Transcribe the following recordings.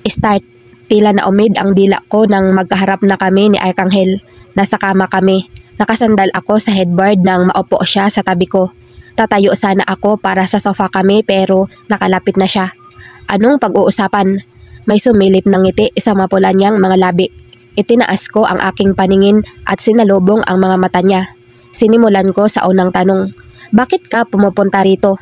Start. Tila na umid ang dila ko nang magkaharap na kami ni Arkanghel. Nasa kama kami. Nakasandal ako sa headboard nang maupo siya sa tabi ko. Tatayo sana ako para sa sofa kami pero nakalapit na siya. Anong pag-uusapan? May sumilip ng ngiti sa mapula niyang mga labi. Itinaas ko ang aking paningin at sinalubong ang mga mata niya. Sinimulan ko sa unang tanong. Bakit ka pumupunta rito?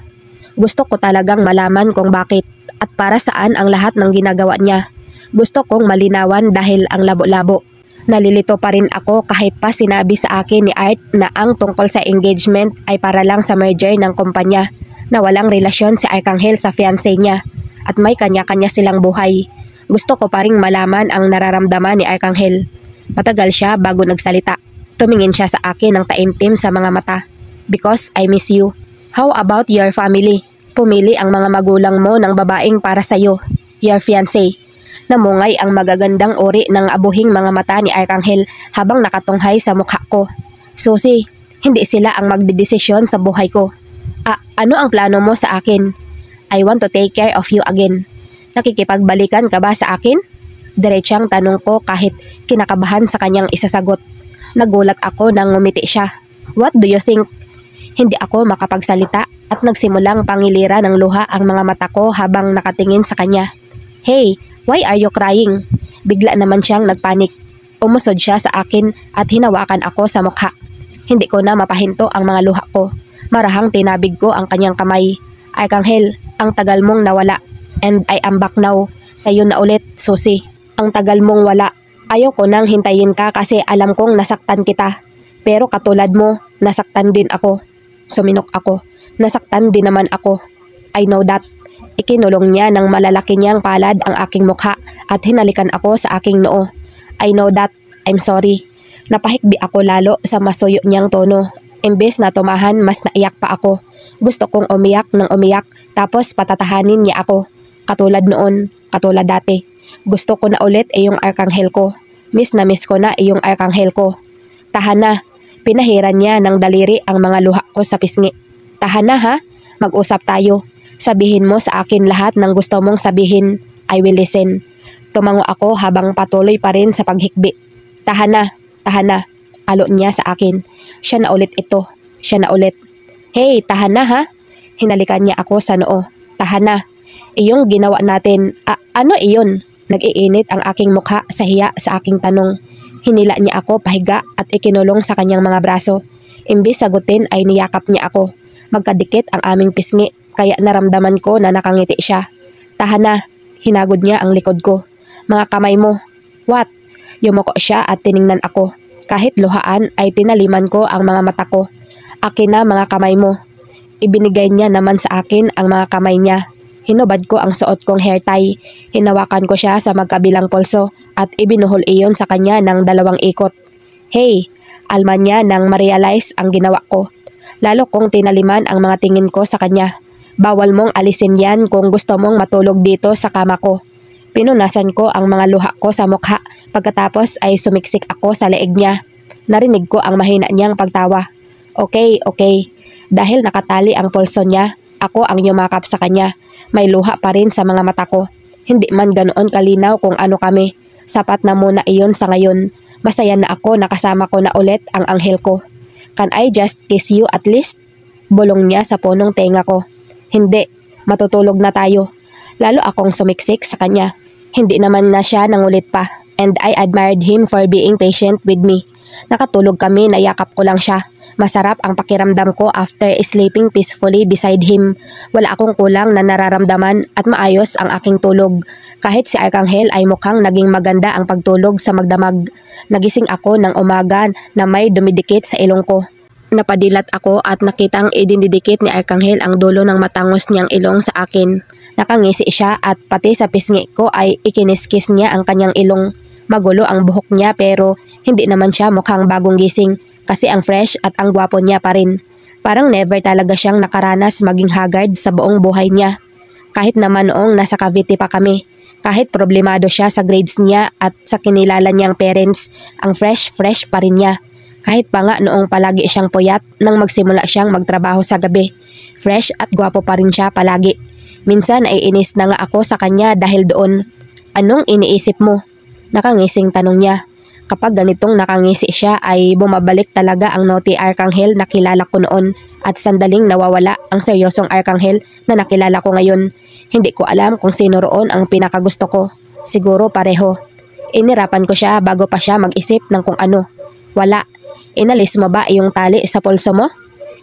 Gusto ko talagang malaman kung bakit at para saan ang lahat ng ginagawa niya. Gusto kong malinawan dahil ang labo-labo. Nalilito pa rin ako kahit pa sinabi sa akin ni Art na ang tungkol sa engagement ay para lang sa merger ng kumpanya na walang relasyon si Arkanghel sa fiancé niya at may kanya-kanya silang buhay. Gusto ko pa ring malaman ang nararamdaman ni Arkanghel. Matagal siya bago nagsalita. Tumingin siya sa akin ng taimtim sa mga mata. Because I miss you. How about your family? Pumili ang mga magulang mo ng babaeng para sa'yo. Your fiancé. Namungay ang magagandang uri ng abuhing mga mata ni Arkanghel habang nakatunghay sa mukha ko. Susi, hindi sila ang magdedesisyon sa buhay ko. Ano ang plano mo sa akin? I want to take care of you again. Nakikipagbalikan ka ba sa akin? Diretsang tanong ko kahit kinakabahan sa kanyang isasagot. Nagulat ako nang ngumiti siya. What do you think? Hindi ako makapagsalita at nagsimulang pangilira ng luha ang mga mata ko habang nakatingin sa kanya. Hey, why are you crying? Bigla naman siyang nagpanik. Umusod siya sa akin at hinawakan ako sa mukha. Hindi ko na mapahinto ang mga luha ko. Marahang tinabig ko ang kanyang kamay. Arkanghel, ang tagal mong nawala. And I am back now. Sa'yo na ulit, Susi. Ang tagal mong wala. Ayoko nang hintayin ka kasi alam kong nasaktan kita. Pero katulad mo, nasaktan din ako. Suminok ako. Nasaktan din naman ako. I know that. Ikinulong niya ng malalaki niyang palad ang aking mukha at hinalikan ako sa aking noo. I know that. I'm sorry. Napahikbi ako lalo sa masuyo niyang tono. Imbes na tumahan, mas naiyak pa ako. Gusto kong umiyak ng umiyak tapos patatahanin niya ako. Katulad noon, katulad dati. Gusto ko na ulit iyong Arkanghel ko. Miss na miss ko na iyong Arkanghel ko. Tahan na. Pinahiran niya ng daliri ang mga luha ko sa pisngi. Tahan na ha? Mag-usap tayo. Sabihin mo sa akin lahat ng gusto mong sabihin. I will listen. Tumango ako habang patuloy pa rin sa paghikbi. Tahan na. Tahan na. Alo niya sa akin. Siya na ulit ito. Siya na ulit. Hey, tahan na ha? Hinalikan niya ako sa noo. Tahan na. Iyong ginawa natin. Ano iyon? Nag-iinit ang aking mukha sa hiya sa aking tanong. Hinila niya ako pahiga at ikinulong sa kanyang mga braso. Imbis sagutin ay niyakap niya ako. Magkadikit ang aming pisngi kaya naramdaman ko na nakangiti siya. Tahan na. Hinagod niya ang likod ko. Mga kamay mo. What? Yumuko siya at tiningnan ako. Kahit luhaan ay tinaliman ko ang mga mata ko. Akin na mga kamay mo. Ibinigay niya naman sa akin ang mga kamay niya. Hinubad ko ang suot kong hair tie. Hinawakan ko siya sa magkabilang pulso at ibinuhol iyon sa kanya ng 2 ikot. Hey, alma niya nang ma-realize ang ginawa ko. Lalo kong tinaliman ang mga tingin ko sa kanya. Bawal mong alisin yan kung gusto mong matulog dito sa kama ko. Pinunasan ko ang mga luha ko sa mukha pagkatapos ay sumiksik ako sa leeg niya. Narinig ko ang mahina niyang pagtawa. Okay. Dahil nakatali ang pulso niya, ako ang yumakap sa kanya. May luha pa rin sa mga mata ko. Hindi man ganoon kalinaw kung ano kami. Sapat na muna iyon sa ngayon. Masaya na ako nakasama ko na ulit ang anghel ko. Can I just kiss you at least? Bulong niya sa punong tenga ko. Hindi, matutulog na tayo. Lalo akong sumiksik sa kanya. Hindi naman na siya nangulit pa. And I admired him for being patient with me. Nakatulog kami na yakap ko lang siya. Masarap ang pakiramdam ko after sleeping peacefully beside him. Wala akong kulang na nararamdaman at maayos ang aking tulog. Kahit si Arkanghel ay mukhang naging maganda ang pagtulog sa magdamag. Nagising ako ng umaga na may dumidikit sa ilong ko. Napadilat ako at nakitang idinidikit ni Arkanghel ang dulo ng matangos niyang ilong sa akin. Nakangisi siya at pati sa pisngi ko ay ikiniskis niya ang kanyang ilong. Magulo ang buhok niya pero hindi naman siya mukhang bagong gising kasi ang fresh at ang gwapo niya pa rin. Parang never talaga siyang nakaranas maging haggard sa buong buhay niya. Kahit naman noong nasa Cavite pa kami, kahit problemado siya sa grades niya at sa kinilala niyang parents, ang fresh pa rin niya. Kahit pa nga noong palagi siyang puyat nang magsimula siyang magtrabaho sa gabi, fresh at gwapo pa rin siya palagi. Minsan ay inis na nga ako sa kanya dahil doon. Anong iniisip mo? Nakangising tanong niya. Kapag ganitong nakangisi siya ay bumabalik talaga ang naughty Arkanghel na kilala ko noon at sandaling nawawala ang seryosong Arkanghel na nakilala ko ngayon. Hindi ko alam kung sino roon ang pinakagusto ko. Siguro pareho. Inirapan ko siya bago pa siya mag-isip ng kung ano. Wala. Inalis mo ba iyong tali sa pulso mo?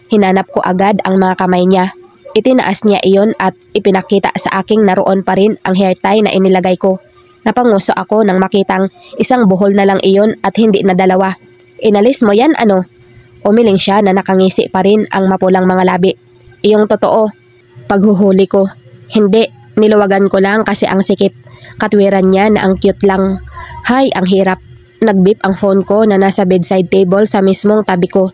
Hinanap ko agad ang mga kamay niya. Itinaas niya iyon at ipinakita sa aking naroon pa rin ang hair tie na inilagay ko. Napanguso ako nang makitang isang buhol na lang iyon at hindi na dalawa. Inalis mo yan ano? Umiling siya na nakangisi pa rin ang mapulang mga labi. Iyong totoo. Paghuhuli ko. Hindi, niluwagan ko lang kasi ang sikip. Katwiran niya na ang cute lang. Hay, ang hirap. Nagbip ang phone ko na nasa bedside table sa mismong tabi ko.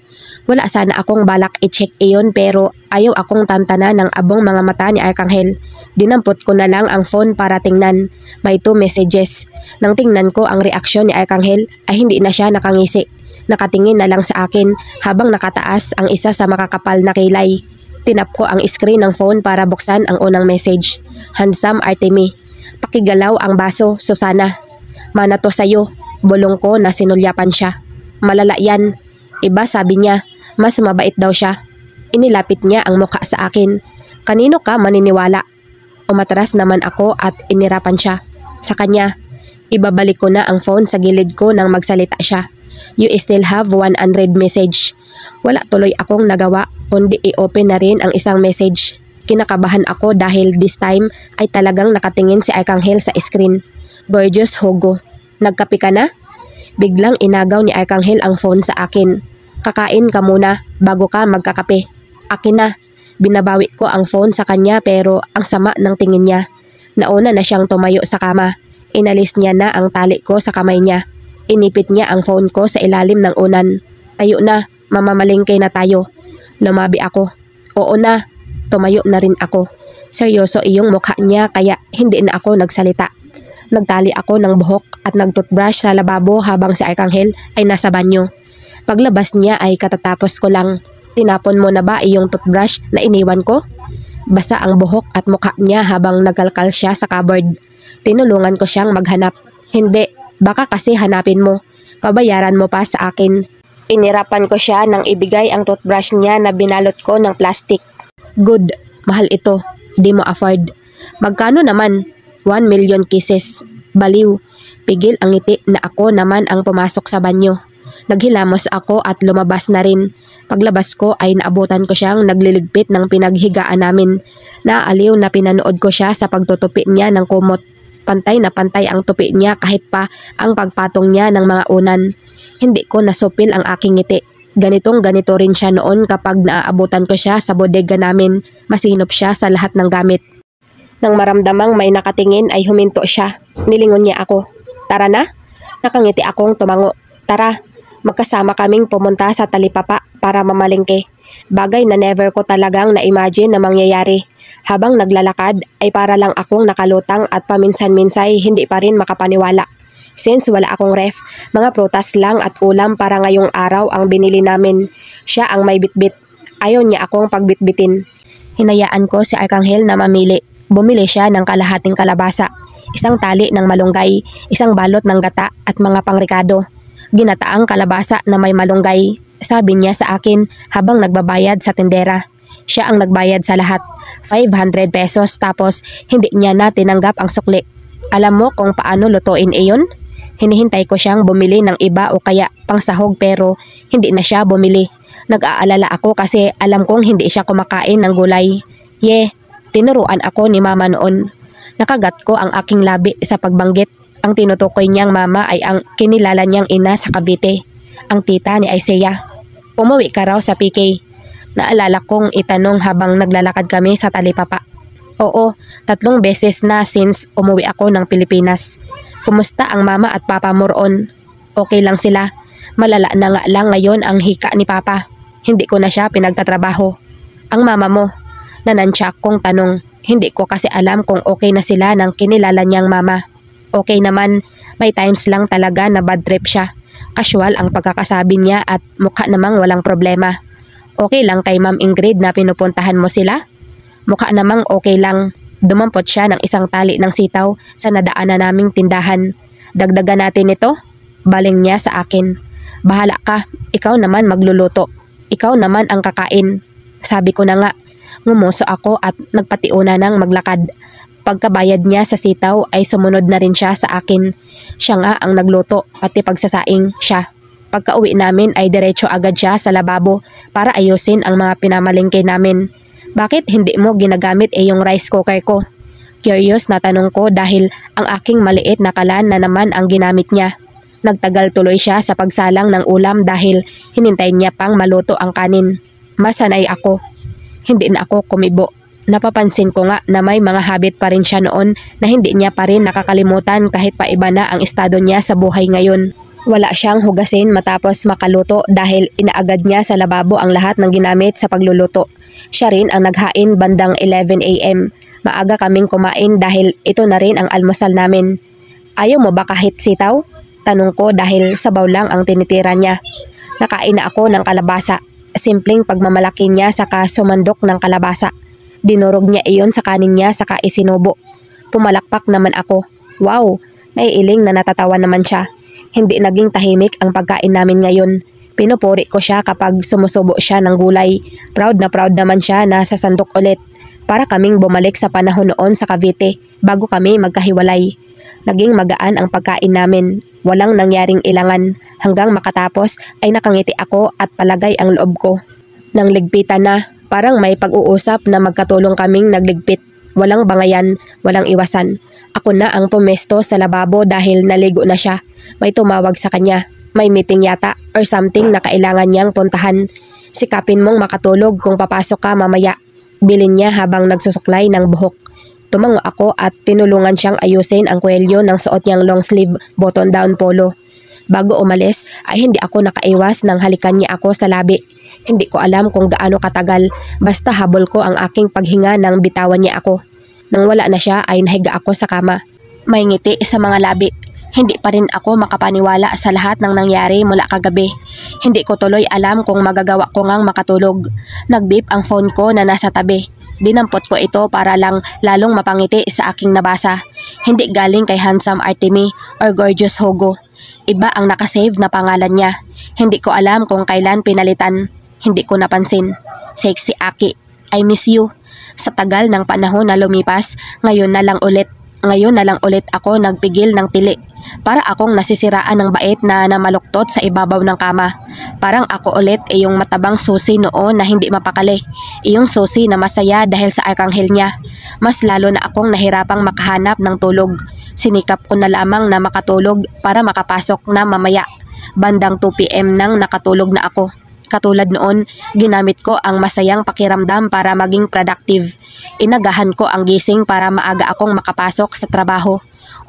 Wala sana akong balak i-check iyon pero ayaw akong tantana ng abong mga mata ni Arkanghel. Dinampot ko na lang ang phone para tingnan. May 2 messages. Nang tingnan ko ang reaksyon ni Arkanghel ay hindi na siya nakangisi. Nakatingin na lang sa akin habang nakataas ang isa sa makakapal na kilay. Tinap ko ang screen ng phone para buksan ang unang message. Handsome Artemi. Pakigalaw ang baso, Susana. Mana to sayo. Bulong ko na sinulyapan siya. Malala yan. Iba sabi niya. Mas mabait daw siya. Inilapit niya ang mukha sa akin. Kanino ka maniniwala? Umatras naman ako at inirapan siya. Sa kanya, ibabalik ko na ang phone sa gilid ko nang magsalita siya. You still have 100 message. Wala tuloy akong nagawa kundi i-open na rin ang isang message. Kinakabahan ako dahil this time ay talagang nakatingin si Arkanghel sa screen. Gorgeous Hugo. Nagkape ka na? Biglang inagaw ni Arkanghel ang phone sa akin. Kakain ka muna bago ka magkakape. Akin na. Binabawi ko ang phone sa kanya pero ang sama ng tingin niya. Nauna na siyang tumayo sa kama. Inalis niya na ang tali ko sa kamay niya. Inipit niya ang phone ko sa ilalim ng unan. Tayo na, mamamalingkay na tayo. Lumabi ako. Oo na. Tumayo na rin ako. Seryoso iyong mukha niya kaya hindi na ako nagsalita. Nagtali ako ng buhok at nagtoothbrush sa lababo habang si Arkanghel ay nasa banyo. Paglabas niya ay katatapos ko lang. Tinapon mo na ba iyong toothbrush na iniwan ko? Basa ang buhok at mukha niya habang nagkalkal siya sa cupboard. Tinulungan ko siyang maghanap. Hindi, baka kasi hanapin mo. Pabayaran mo pa sa akin. Inirapan ko siya nang ibigay ang toothbrush niya na binalot ko ng plastic. Good, mahal ito. Di mo afford. Magkano naman? 1 million kisses. Baliw. Pigil ang ngiti na ako naman ang pumasok sa banyo. Naghilamos ako at lumabas na rin. Paglabas ko ay naabutan ko siyang nagliligpit ng pinaghigaan namin. Naaaliw na pinanood ko siya sa pagtutupi niya ng kumot. Pantay na pantay ang tupi niya kahit pa ang pagpatong niya ng mga unan. Hindi ko nasupil ang aking ngiti. Ganitong ganito rin siya noon kapag naaabutan ko siya sa bodega namin. Masinop siya sa lahat ng gamit. Nang maramdamang may nakatingin ay huminto siya. Nilingon niya ako. Tara na? Nakangiti akong tumango. Tara. Magkasama kaming pumunta sa talipapa para mamalingke. Bagay na never ko talagang na-imagine na mangyayari. Habang naglalakad ay para lang akong nakalutang at paminsan-minsay hindi pa rin makapaniwala. Since wala akong ref, mga prutas lang at ulam para ngayong araw ang binili namin. Siya ang may bitbit. Ayaw niya akong pagbitbitin. Hinayaan ko si Arkanghel na mamili. Bumili siya ng kalahating kalabasa, isang tali ng malunggay, isang balot ng gata at mga pangrikado. Ginataang kalabasa na may malunggay, sabi niya sa akin habang nagbabayad sa tindera. Siya ang nagbayad sa lahat, 500 pesos tapos hindi niya na tinanggap ang sukli. Alam mo kung paano lutuin iyon? Hinihintay ko siyang bumili ng iba o kaya pangsahog pero hindi na siya bumili. Nag-aalala ako kasi alam kong hindi siya kumakain ng gulay. Tinuruan ako ni mama noon. Nakagat ko ang aking labi sa pagbanggit. Ang tinutukoy niyang mama ay ang kinilala niyang ina sa Cavite, ang tita ni Isaiah. Umuwi ka raw sa PK. Naalala kong itanong habang naglalakad kami sa talipapa. Oo, 3 beses na since umuwi ako ng Pilipinas. Kumusta ang mama at papa mo roon? Okay lang sila. Malala na nga lang ngayon ang hika ni papa. Hindi ko na siya pinagtatrabaho. Ang mama mo? Nanansya kong tanong. Hindi ko kasi alam kung okay na sila ng kinilala niyang mama. Okay naman, may times lang talaga na bad trip siya. Casual ang pagkakasabi niya at mukha namang walang problema. Okay lang kay Ma'am Ingrid na pinupuntahan mo sila? Mukha namang okay lang. Dumampot siya ng isang tali ng sitaw sa nadaanan naming tindahan. Dagdagan natin ito? Baling niya sa akin. Bahala ka, ikaw naman magluluto. Ikaw naman ang kakain. Sabi ko na nga. Ngumuso ako at nagpatiuna ng maglakad. Pagkabayad niya sa sitaw ay sumunod na rin siya sa akin. Siya nga ang nagluto pati pagsasaing siya. Pagka-uwi namin ay diretso agad siya sa lababo para ayusin ang mga pinamalingke namin. Bakit hindi mo ginagamit yung rice cooker ko? Curious na tanong ko dahil ang aking maliit na kalan na naman ang ginamit niya. Nagtagal tuloy siya sa pagsalang ng ulam dahil hinintay niya pang maluto ang kanin. Masanay ako. Hindi na ako kumibo. Napapansin ko nga na may mga habit pa rin siya noon na hindi niya pa rin nakakalimutan kahit pa iba na ang estado niya sa buhay ngayon. Wala siyang hugasin matapos makaluto dahil inaagad niya sa lababo ang lahat ng ginamit sa pagluluto. Siya rin ang naghain bandang 11 AM. Maaga kaming kumain dahil ito na rin ang almusal namin. Ayaw mo ba kahit sitaw? Tanong ko dahil sabaw lang ang tinitira niya. Nakain na ako ng kalabasa. Simpleng pagmamalaki niya saka sumandok ng kalabasa. Dinurog niya iyon sa kanin niya saka isinubo. Pumalakpak naman ako. Wow, naiiling na natatawa naman siya. Hindi naging tahimik ang pagkain namin ngayon. Pinupuri ko siya kapag sumusubo siya ng gulay. Proud na proud naman siya na sasandok ulit. Para kaming bumalik sa panahon noon sa Cavite bago kami magkahiwalay. Naging magaan ang pagkain namin. Walang nangyaring ilangan. Hanggang makatapos ay nakangiti ako at palagay ang loob ko. Nang ligpitan na, parang may pag-uusap na magkatulong kaming nagligpit. Walang bangayan, walang iwasan. Ako na ang pumesto sa lababo dahil naligo na siya. May tumawag sa kanya. May meeting yata or something na kailangan niyang puntahan. Sikapin mong makatulog kung papasok ka mamaya. Bilin niya habang nagsusuklay ng buhok. Tumango ako at tinulungan siyang ayusin ang kwelyo ng suot niyang long sleeve button down polo. Bago umalis ay hindi ako nakaiwas nang halikan niya ako sa labi. Hindi ko alam kung gaano katagal, basta habol ko ang aking paghinga nang bitawan niya ako. Nang wala na siya ay nahiga ako sa kama. May ngiti sa mga labi. Hindi pa rin ako makapaniwala sa lahat ng nangyari mula kagabi. Hindi ko tuloy alam kung magagawa ko ngang makatulog. Nag-beep ang phone ko na nasa tabi. Dinampot ko ito para lang lalong mapangiti sa aking nabasa. Hindi galing kay Handsome Artemy or Gorgeous Hugo. Iba ang nakasave na pangalan niya. Hindi ko alam kung kailan pinalitan. Hindi ko napansin. Sexy Aki, I miss you. Sa tagal ng panahon na lumipas, ngayon na lang ulit ako nagpigil ng tili. Para akong nasisiraan ng bait na namaluktot sa ibabaw ng kama. Parang ako ulit yung matabang susi noon na hindi mapakali. Iyong susi na masaya dahil sa arkanghel niya. Mas lalo na akong nahirapang makahanap ng tulog. Sinikap ko na lamang na makatulog para makapasok na mamaya. Bandang 2 PM nang nakatulog na ako. Katulad noon, ginamit ko ang masayang pakiramdam para maging productive. Inagahan ko ang gising para maaga akong makapasok sa trabaho.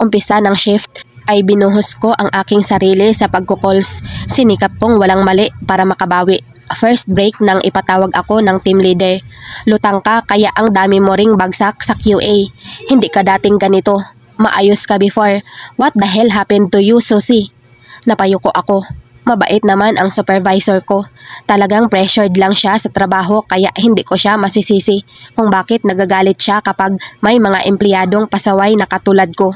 Umpisa ng shift ay binuhos ko ang aking sarili sa pagkukols. Sinikap kong walang mali para makabawi. First break nang ipatawag ako ng team leader. Lutang ka kaya ang dami mo ring bagsak sa QA. Hindi ka dating ganito. Maayos ka before. What the hell happened to you, Susie? Napayuko ako. Mabait naman ang supervisor ko. Talagang pressured lang siya sa trabaho kaya hindi ko siya masisisi kung bakit nagagalit siya kapag may mga empleyadong pasaway na katulad ko.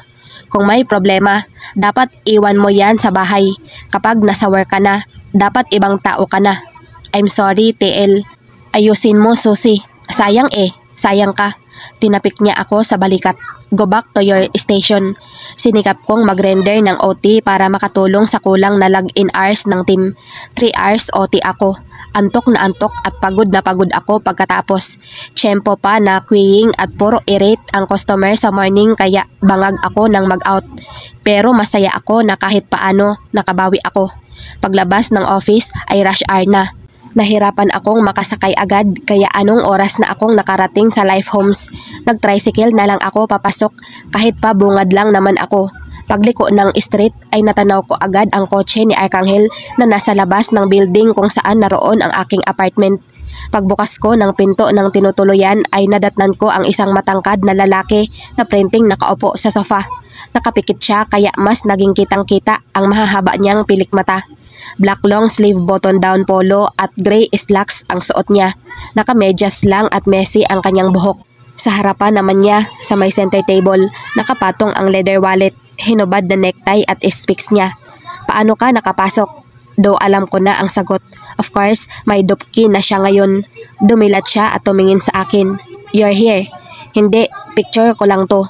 Kung may problema, dapat iwan mo yan sa bahay. Kapag nasa work ka na, dapat ibang tao ka na. I'm sorry, TL. Ayusin mo, Susie. Sayang sayang ka. Tinapik niya ako sa balikat. Go back to your station. Sinikap kong mag-render ng OT para makatulong sa kulang na log-in hours ng team. 3 hours OT ako. Antok na antok at pagod na pagod ako pagkatapos. Tiyempo pa na queuing at puro irate ang customer sa morning kaya bangag ako ng mag-out. Pero masaya ako na kahit paano nakabawi ako. Paglabas ng office ay rush hour na. Nahirapan akong makasakay agad kaya anong oras na akong nakarating sa Life Homes. Nag-tricycle na lang ako papasok kahit pa bungad lang naman ako. Pagliko ng street ay natanaw ko agad ang kotse ni Arkanghel na nasa labas ng building kung saan naroon ang aking apartment. Pagbukas ko ng pinto ng tinutuluyan ay nadatnan ko ang isang matangkad na lalaki na printing nakaupo sa sofa. Nakapikit siya kaya mas naging kitang-kita ang mahahaba niyang pilik mata. Black long sleeve button down polo at gray slacks ang suot niya. Nakamedyas lang at messy ang kanyang buhok. Sa harapan naman niya, sa may center table, nakapatong ang leather wallet, hinubad na necktie at specs niya. Paano ka nakapasok? Do alam ko na ang sagot. Of course, may dupki na siya ngayon. Dumilat siya at tumingin sa akin. You're here. Hindi, picture ko lang to.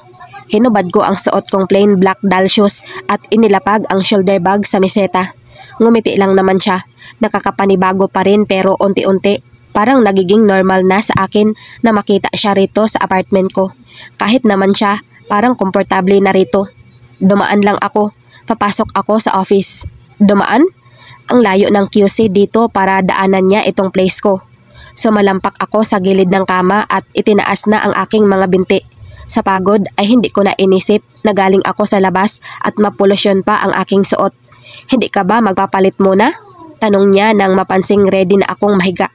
Hinubad ko ang suot kong plain black doll shoes at inilapag ang shoulder bag sa meseta. Ngumiti lang naman siya. Nakakapanibago pa rin pero unti-unti. Parang nagiging normal na sa akin na makita siya rito sa apartment ko. Kahit naman siya, parang komportable na rito. Dumaan lang ako. Papasok ako sa office. Dumaan? Ang layo ng QC dito para daanan niya itong place ko. Sumalampak ako sa gilid ng kama at itinaas na ang aking mga binti. Sa pagod ay hindi ko na inisip na galing ako sa labas at mapolusyon pa ang aking suot. Hindi ka ba magpapalit muna? Tanong niya nang mapansing ready na akong mahiga.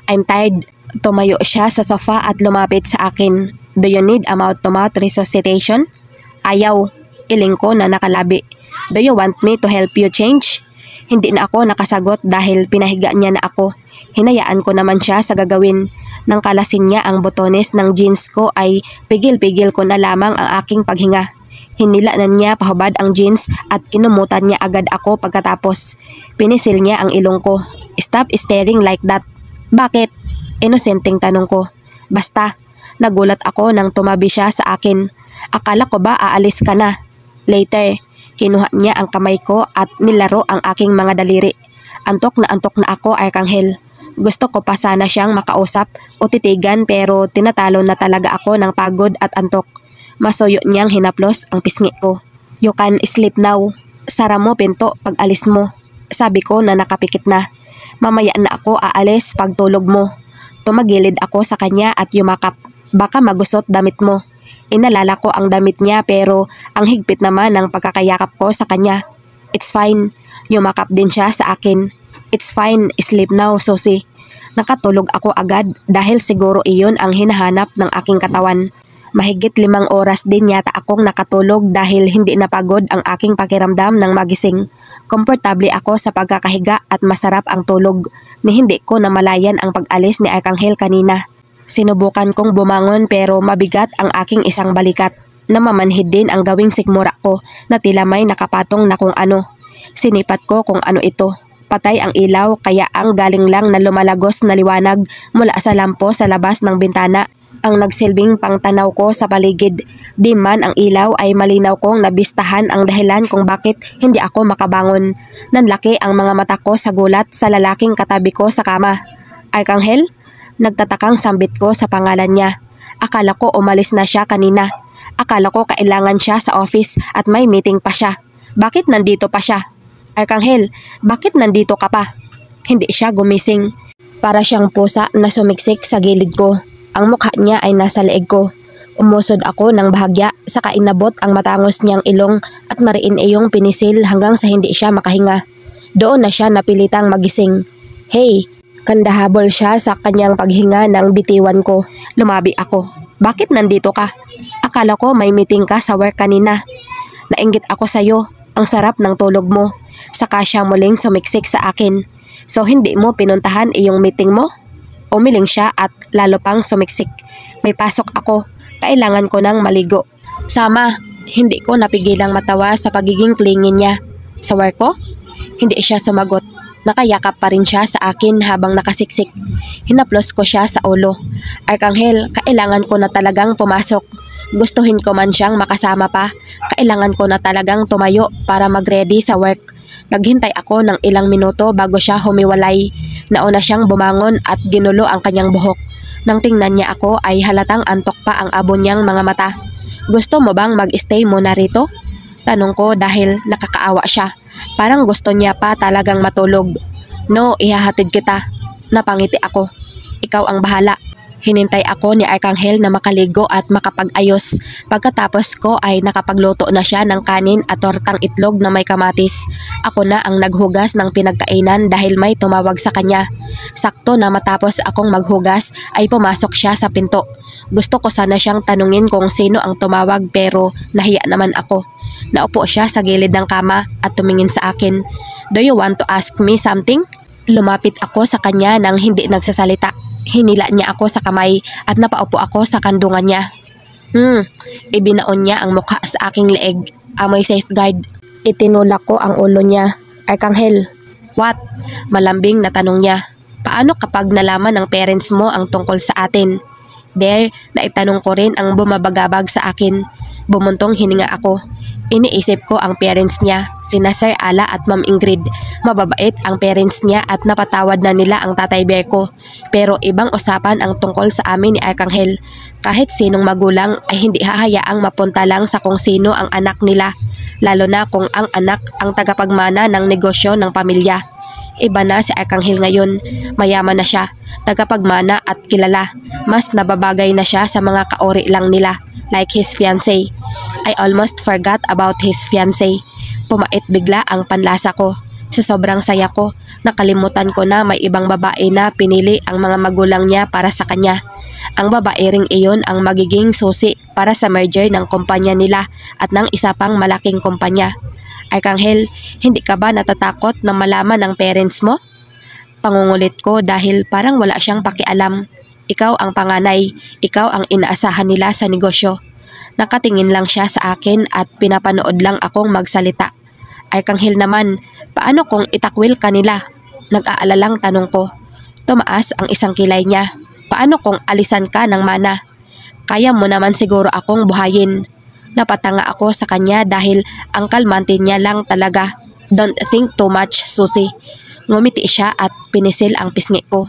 I'm tired. Tumayo siya sa sofa at lumapit sa akin. Do you need a mouth-to-mouth resuscitation? Ayaw. Iling ko na nakalabi. Do you want me to help you change? Hindi na ako nakasagot dahil pinahiga niya na ako. Hinayaan ko naman siya sa gagawin. Nang kalasin niya ang botones ng jeans ko ay pigil-pigil ko na lamang ang aking paghinga. Hinila na niya pahubad ang jeans at kinumutan niya agad ako pagkatapos. Pinisil niya ang ilong ko. Stop staring like that. Bakit? Inosenteng tanong ko. Basta. Nagulat ako nang tumabi siya sa akin. Akala ko ba aalis ka na? Later. Kinuha niya ang kamay ko at nilaro ang aking mga daliri. Antok na ako, Arkanghel. Gusto ko pa sana siyang makausap o titigan pero tinatalo na talaga ako ng pagod at antok. Masuyo niyang hinaplos ang pisngi ko. You can sleep now. Sara mo pinto pag alis mo. Sabi ko na nakapikit na. Mamaya na ako aalis pag tulog mo. Tumagilid ako sa kanya at yumakap. Baka magusot damit mo. Inalala ko ang damit niya pero ang higpit naman ng pagkakayakap ko sa kanya. It's fine. Yumakap din siya sa akin. It's fine. Sleep now, Susie. Nakatulog ako agad dahil siguro iyon ang hinahanap ng aking katawan. Mahigit 5 oras din yata akong nakatulog dahil hindi napagod ang aking pakiramdam ng magising. Komportable ako sa pagkakahiga at masarap ang tulog ni hindi ko namalayan ang pag-alis ni Arkanghel kanina. Sinubukan kong bumangon pero mabigat ang aking isang balikat. Namamanhid din ang gawing sikmura ko na tila may nakapatong na kung ano. Sinipat ko kung ano ito. Patay ang ilaw kaya ang galing lang na lumalagos na liwanag mula sa lampo sa labas ng bintana ang nagsilbing pangtanaw ko sa paligid. Di man ang ilaw ay malinaw kong nabistahan ang dahilan kung bakit hindi ako makabangon. Nanlaki ang mga mata ko sa gulat sa lalaking katabi ko sa kama. Arkanghel? Nagtatakang sambit ko sa pangalan niya. Akala ko umalis na siya kanina. Akala ko kailangan siya sa office at may meeting pa siya. Bakit nandito pa siya? Arkanghel, bakit nandito ka pa? Hindi siya gumising. Para siyang pusa na sumiksik sa gilid ko. Ang mukha niya ay nasa leeg ko. Umusod ako ng bahagya sa inabot ang matangos niyang ilong at mariin iyong pinisil hanggang sa hindi siya makahinga. Doon na siya napilitang magising. Hey! Kandahabol siya sa kanyang paghinga ng bitiwan ko. Lumabi ako. Bakit nandito ka? Akala ko may meeting ka sa work kanina. Nainggit ako sa'yo. Ang sarap ng tulog mo. Saka siya muling sumiksik sa akin. So hindi mo pinuntahan iyong meeting mo? Umiling siya at lalo pang sumiksik. May pasok ako. Kailangan ko nang maligo. Sama, hindi ko napigilang matawa sa pagiging clingy niya. Sa work ko? Hindi siya sumagot. Nakayakap pa rin siya sa akin habang nakasiksik. Hinaplos ko siya sa ulo. Arkanghel, kailangan ko na talagang pumasok. Gustuhin ko man siyang makasama pa. Kailangan ko na talagang tumayo para mag-ready sa work. Naghintay ako ng ilang minuto bago siya humiwalay. Nauna siyang bumangon at ginulo ang kanyang buhok. Nang tingnan niya ako ay halatang antok pa ang abo niyang mga mata. Gusto mo bang mag-stay muna rito? Tanong ko dahil nakakaawa siya. Parang gusto niya pa talagang matulog. No, ihahatid kita. Napangiti ako. Ikaw ang bahala. Hinintay ako ni Arkanghel na makaligo at makapag-ayos. Pagkatapos ko ay nakapagluto na siya ng kanin at tortang itlog na may kamatis. Ako na ang naghugas ng pinagkainan dahil may tumawag sa kanya. Sakto na matapos akong maghugas ay pumasok siya sa pinto. Gusto ko sana siyang tanungin kung sino ang tumawag pero nahiya naman ako. Naupo siya sa gilid ng kama at tumingin sa akin. Do you want to ask me something? Lumapit ako sa kanya nang hindi nagsasalita. Hinila niya ako sa kamay at napaupo ako sa kandungan niya. Ibinaon niya ang mukha sa aking leeg. Amoy safeguard. Itinulak ko ang ulo niya. Arkanghel. What? Malambing na tanong niya. Paano kapag nalaman ng parents mo ang tungkol sa atin? There, naitanong ko rin ang bumabagabag sa akin. Bumuntong hininga ako. Iniisip ko ang parents niya, sina Sir Ala at Ma'am Ingrid. Mababait ang parents niya at napatawad na nila ang Tatay Berko. Pero ibang usapan ang tungkol sa amin ni Arkanghel. Kahit sinong magulang ay hindi hahayaang mapunta lang sa kung sino ang anak nila. Lalo na kung ang anak ang tagapagmana ng negosyo ng pamilya. Iba na si Arkanghel ngayon. Mayaman na siya, tagapagmana at kilala. Mas nababagay na siya sa mga kaori lang nila, like his fiancé. I almost forgot about his fiancé. Pumait bigla ang panlasa ko. Sa sobrang saya ko, nakalimutan ko na may ibang babae na pinili ang mga magulang niya para sa kanya. Ang babae ring iyon ang magiging susi para sa merger ng kumpanya nila at ng isa pang malaking kumpanya. Arkanghel, hindi ka ba natatakot na malaman ng parents mo? Pangungulit ko dahil parang wala siyang pakialam. Ikaw ang panganay, ikaw ang inaasahan nila sa negosyo. Nakatingin lang siya sa akin at pinapanood lang akong magsalita. Arkanghel naman, paano kung itakwil ka nila? Nag-aalalang tanong ko. Tumaas ang isang kilay niya. Paano kung alisan ka ng mana? Kaya mo naman siguro akong buhayin. Napatanga ako sa kanya dahil ang kalmante niya lang talaga. Don't think too much, Susie. Ngumiti siya at pinisil ang pisngi ko.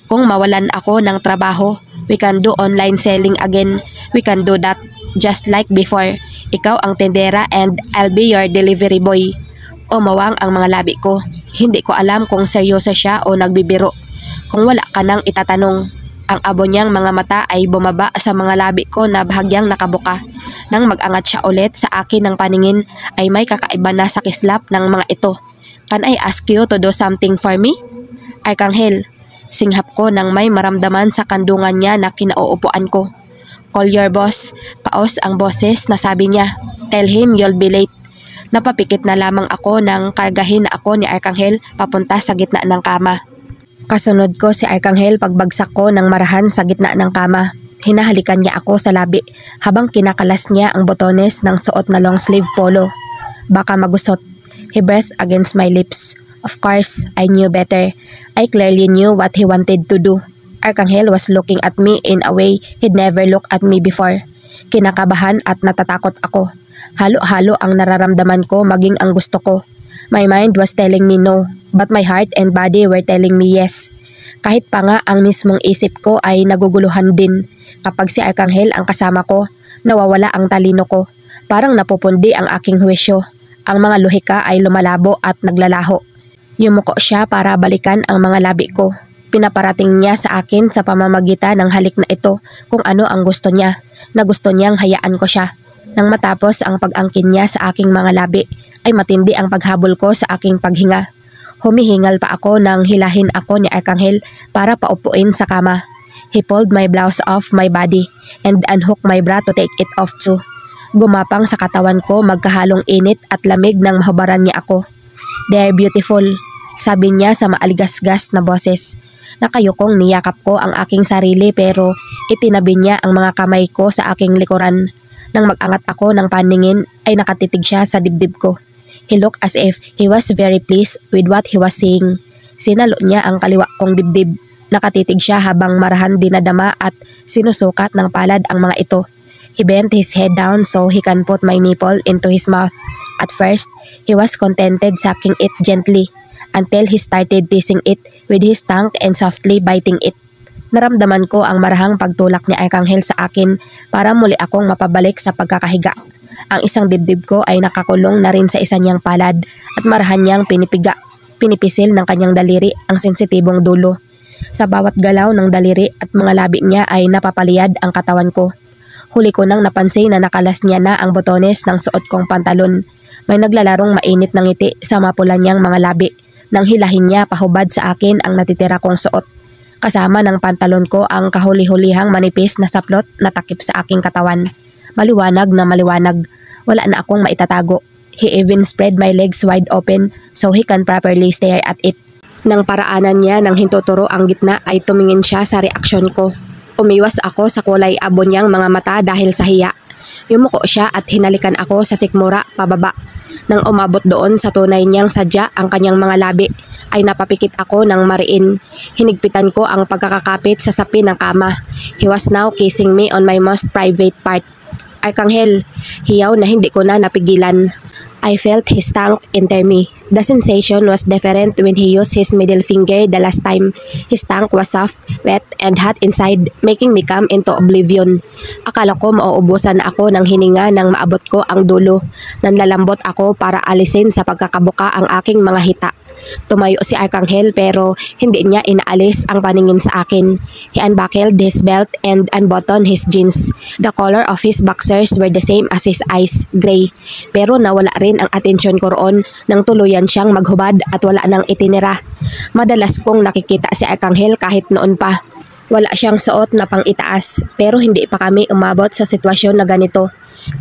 Kung mawalan ako ng trabaho, we can do online selling again. We can do that just like before. Ikaw ang tendera and I'll be your delivery boy. Umawang ang mga labi ko. Hindi ko alam kung seryoso siya o nagbibiro. Kung wala ka nang itatanong. Ang abo niyang mga mata ay bumaba sa mga labi ko na bahagyang nakabuka. Nang mag-angat siya ulit sa akin ng paningin ay may kakaiba na sa kislap ng mga ito. Can I ask you to do something for me? Arkanghel, singhap ko nang may maramdaman sa kandungan niya na kinauupuan ko. Call your boss. Paos ang boses na sabi niya. Tell him you'll be late. Napapikit na lamang ako nang kargahin na ako ni Arkanghel papunta sa gitna ng kama. Kasunod ko si Arkanghel pagbagsak ko ng marahan sa gitna ng kama. Hinahalikan niya ako sa labi habang kinakalas niya ang botones ng suot na long sleeve polo. Baka magusot. He breathed against my lips. Of course, I knew better. I clearly knew what he wanted to do. Arkanghel was looking at me in a way he'd never looked at me before. Kinakabahan at natatakot ako. Halo-halo ang nararamdaman ko maging ang gusto ko. My mind was telling me no, but my heart and body were telling me yes. Kahit pa nga ang mismong isip ko ay naguguluhan din. Kapag si Arkanghel ang kasama ko, nawawala ang talino ko. Parang napupundi ang aking huwisyo. Ang mga luhika ay lumalabo at naglalaho. Yumuko siya para balikan ang mga labi ko. Pinaparating niya sa akin sa pamamagitan ng halik na ito kung ano ang gusto niya, na gusto niyang hayaan ko siya. Nang matapos ang pag-angkin niya sa aking mga labi, ay matindi ang paghabol ko sa aking paghinga. Humihingal pa ako nang hilahin ako ni Arkanghel para paupuin sa kama. He pulled my blouse off my body and unhooked my bra to take it off too. Gumapang sa katawan ko magkahalong init at lamig nang mahubaran niya ako. They're beautiful, sabi niya sa maaligasgas na boses. Nakayukong niyakap ko ang aking sarili pero itinabi niya ang mga kamay ko sa aking likuran. Nang mag-angat ako ng paningin ay nakatitig siya sa dibdib ko. He looked as if he was very pleased with what he was seeing. Sinalo niya ang kaliwa kong dibdib. Nakatitig siya habang marahan dinadama at sinusukat ng palad ang mga ito. He bent his head down so he can put my nipple into his mouth. At first, he was contented sucking it gently until he started teasing it with his tongue and softly biting it. Naramdaman ko ang marahang pagtulak ni Arkanghel sa akin para muli akong mapabalik sa pagkakahiga. Ang isang dibdib ko ay nakakulong na rin sa isa niyang palad at marahan niyang pinipisil ng kanyang daliri ang sensitibong dulo. Sa bawat galaw ng daliri at mga labi niya ay napapaliyad ang katawan ko. Huli ko nang napansin na nakalas niya na ang botones ng suot kong pantalon. May naglalarong mainit ng ngiti sa mapula niyang mga labi nang hilahin niya pahubad sa akin ang natitira kong suot. Kasama ng pantalon ko ang kahuli-hulihang manipis na saplot na takip sa aking katawan. Maliwanag na maliwanag. Wala na akong maitatago. He even spread my legs wide open so he can properly stare at it. Nang paraanan niya ng hintuturo ang gitna ay tumingin siya sa reaksyon ko. Umiwas ako sa kulay abo niyang mga mata dahil sa hiya. Yumuko siya at hinalikan ako sa sikmura pababa. Nang umabot doon sa tunay niyang sadya ang kanyang mga labi, ay napapikit ako ng mariin. Hinigpitan ko ang pagkakakapit sa sapi ng kama. He was now kissing me on my most private part. Arkanghel, hiyaw na hindi ko na napigilan. I felt his tongue enter me. The sensation was different when he used his middle finger the last time. His tongue was soft, wet, and hot inside, making me come into oblivion. Akala ko mauubusan ako ng hininga nang maabot ko ang dulo. Nanlalambot ako para alisin sa pagkakabuka ang aking mga hita. Tumayo si Arkanghel pero hindi niya inaalis ang paningin sa akin. He unbuckled his belt and unbuttoned his jeans. The color of his boxers were the same as his eyes, gray. Pero nawala rin ang atensyon ko roon nang tuluyan siyang maghubad at wala nang itinira. Madalas kong nakikita si Arkanghel kahit noon pa. Wala siyang suot na pang itaas pero hindi pa kami umabot sa sitwasyon na ganito.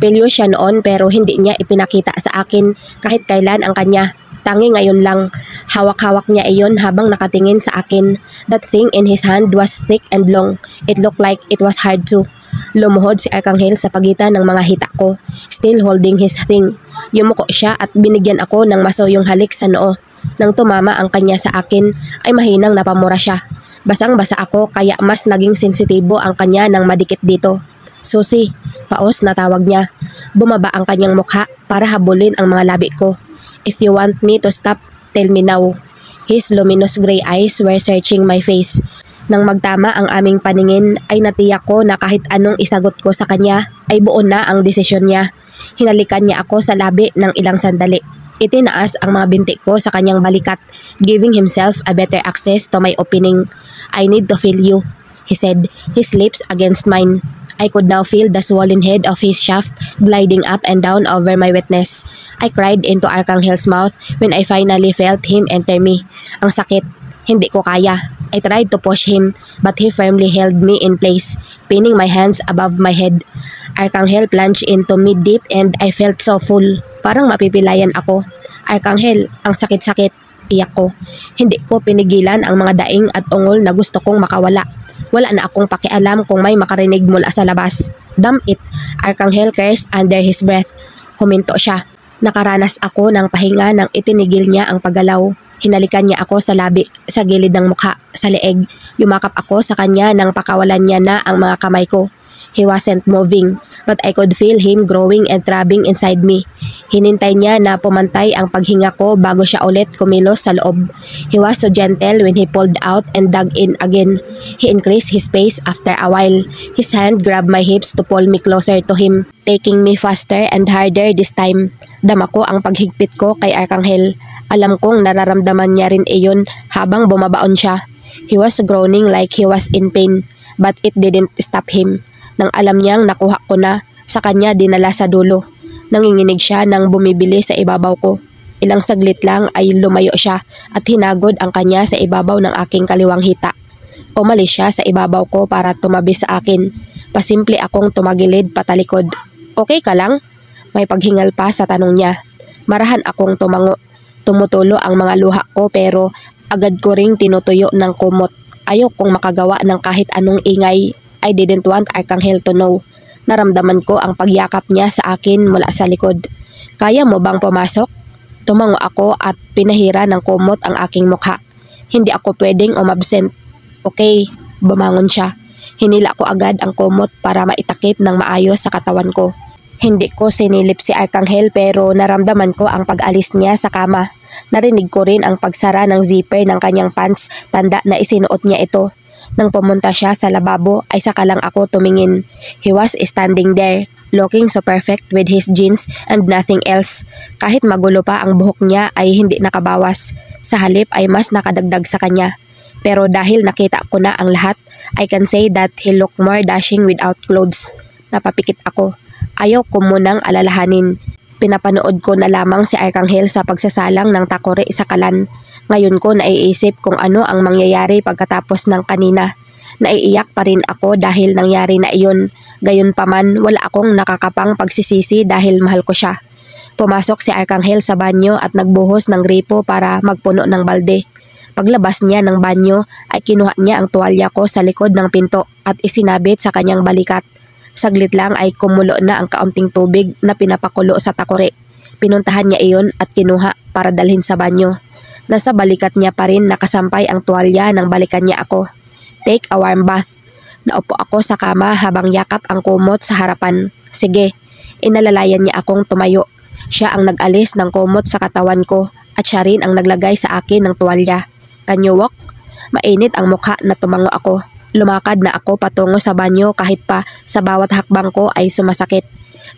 Pilyo siya noon pero hindi niya ipinakita sa akin kahit kailan ang kanya. Tangi ngayon lang, hawak-hawak niya iyon habang nakatingin sa akin. That thing in his hand was thick and long. It looked like it was hard to. Lumuhod si Arkanghel sa pagitan ng mga hita ko, still holding his thing. Yumuko siya at binigyan ako ng masuyong halik sa noo. Nang tumama ang kanya sa akin, ay mahinang napamura siya. Basang-basa ako kaya mas naging sensitibo ang kanya nang madikit dito. Susi, paos na tawag niya. Bumaba ang kanyang mukha para habulin ang mga labi ko. If you want me to stop, tell me now. His luminous gray eyes were searching my face. Nang magtama ang aming paningin ay natiyak ko na kahit anong isagot ko sa kanya ay buo na ang desisyon niya. Hinalikan niya ako sa labi ng ilang sandali. Itinaas ang mga binti ko sa kanyang balikat, giving himself a better access to my opening. I need to feel you, he said, his lips against mine. I could now feel the swollen head of his shaft gliding up and down over my wetness. I cried into Arkanghel's mouth when I finally felt him enter me. Ang sakit. Hindi ko kaya. I tried to push him, but he firmly held me in place, pinning my hands above my head. Arkanghel plunged into me deep and I felt so full. Parang mapipilayan ako. Arkanghel, ang sakit-sakit. Iyak ko. Hindi ko pinigilan ang mga daing at ungol na gusto kong makawala. Wala na akong pakialam kung may makarinig mula sa labas. Damn it! Arkanghel cursed under his breath. Huminto siya. Nakaranas ako ng pahinga nang itinigil niya ang paggalaw. Hinalikan niya ako sa labi, sa gilid ng mukha, sa leeg. Yumakap ako sa kanya nang pakawalan niya na ang mga kamay ko. He wasn't moving, but I could feel him growing and throbbing inside me. Hinintay niya na pumantay ang paghinga ko bago siya ulit kumilos sa loob. He was so gentle when he pulled out and dug in again. He increased his pace after a while. His hand grabbed my hips to pull me closer to him, taking me faster and harder this time. Dama ko ang paghigpit ko kay Arkanghel. Alam kong nararamdaman niya rin iyon habang bumabaon siya. He was groaning like he was in pain, but it didn't stop him. Nang alam niyang nakuha ko na, sa kanya dinala sa dulo. Nanginginig siya nang bumibili sa ibabaw ko. Ilang saglit lang ay lumayo siya at hinagod ang kanya sa ibabaw ng aking kaliwang hita. Umalis siya sa ibabaw ko para tumabi sa akin. Pasimple akong tumagilid patalikod. Okay ka lang? May paghingal pa sa tanong niya. Marahan akong tumango. Tumutulo ang mga luha ko pero agad ko ring tinutuyo ng kumot. Ayokong makagawa ng kahit anong ingay. I didn't want Arkanghel to know. Naramdaman ko ang pagyakap niya sa akin mula sa likod. Kaya mo bang pumasok? Tumango ako at pinahira ng kumot ang aking mukha. Hindi ako pwedeng umabsent. Okay, bumangon siya. Hinila ko agad ang kumot para maitakip ng maayos sa katawan ko. Hindi ko sinilip si Arkanghel pero naramdaman ko ang pag-alis niya sa kama. Narinig ko rin ang pagsara ng zipper ng kanyang pants, tanda na isinuot niya ito. Nang pumunta siya sa lababo ay saka lang ako tumingin. He was standing there, looking so perfect with his jeans and nothing else. Kahit magulo pa ang buhok niya ay hindi nakabawas. Sa halip ay mas nakadagdag sa kanya. Pero dahil nakita ko na ang lahat, I can say that he looked more dashing without clothes. Napapikit ako. Ayaw ko munang alalahanin. Pinapanood ko na lamang si Arkanghel sa pagsasalang ng takore sa kalan. Ngayon ko naiisip kung ano ang mangyayari pagkatapos ng kanina. Naiiyak pa rin ako dahil nangyari na iyon. Gayunpaman, wala akong nakakapang pagsisisi dahil mahal ko siya. Pumasok si Arkanghel sa banyo at nagbuhos ng gripo para magpuno ng balde. Paglabas niya ng banyo ay kinuha niya ang tuwalya ko sa likod ng pinto at isinabit sa kanyang balikat. Saglit lang ay kumulo na ang kaunting tubig na pinapakulo sa takore. Pinuntahan niya iyon at kinuha para dalhin sa banyo. Nasa balikat niya pa rin nakasampay ang tuwalya nang balikan niya ako. Take a warm bath. Naupo ako sa kama habang yakap ang kumot sa harapan. Sige, inalalayan niya akong tumayo. Siya ang nag-alis ng kumot sa katawan ko at siya rin ang naglagay sa akin ng tuwalya. Can you walk? Mainit ang mukha na tumango ako. Lumakad na ako patungo sa banyo kahit pa sa bawat hakbang ko ay sumasakit.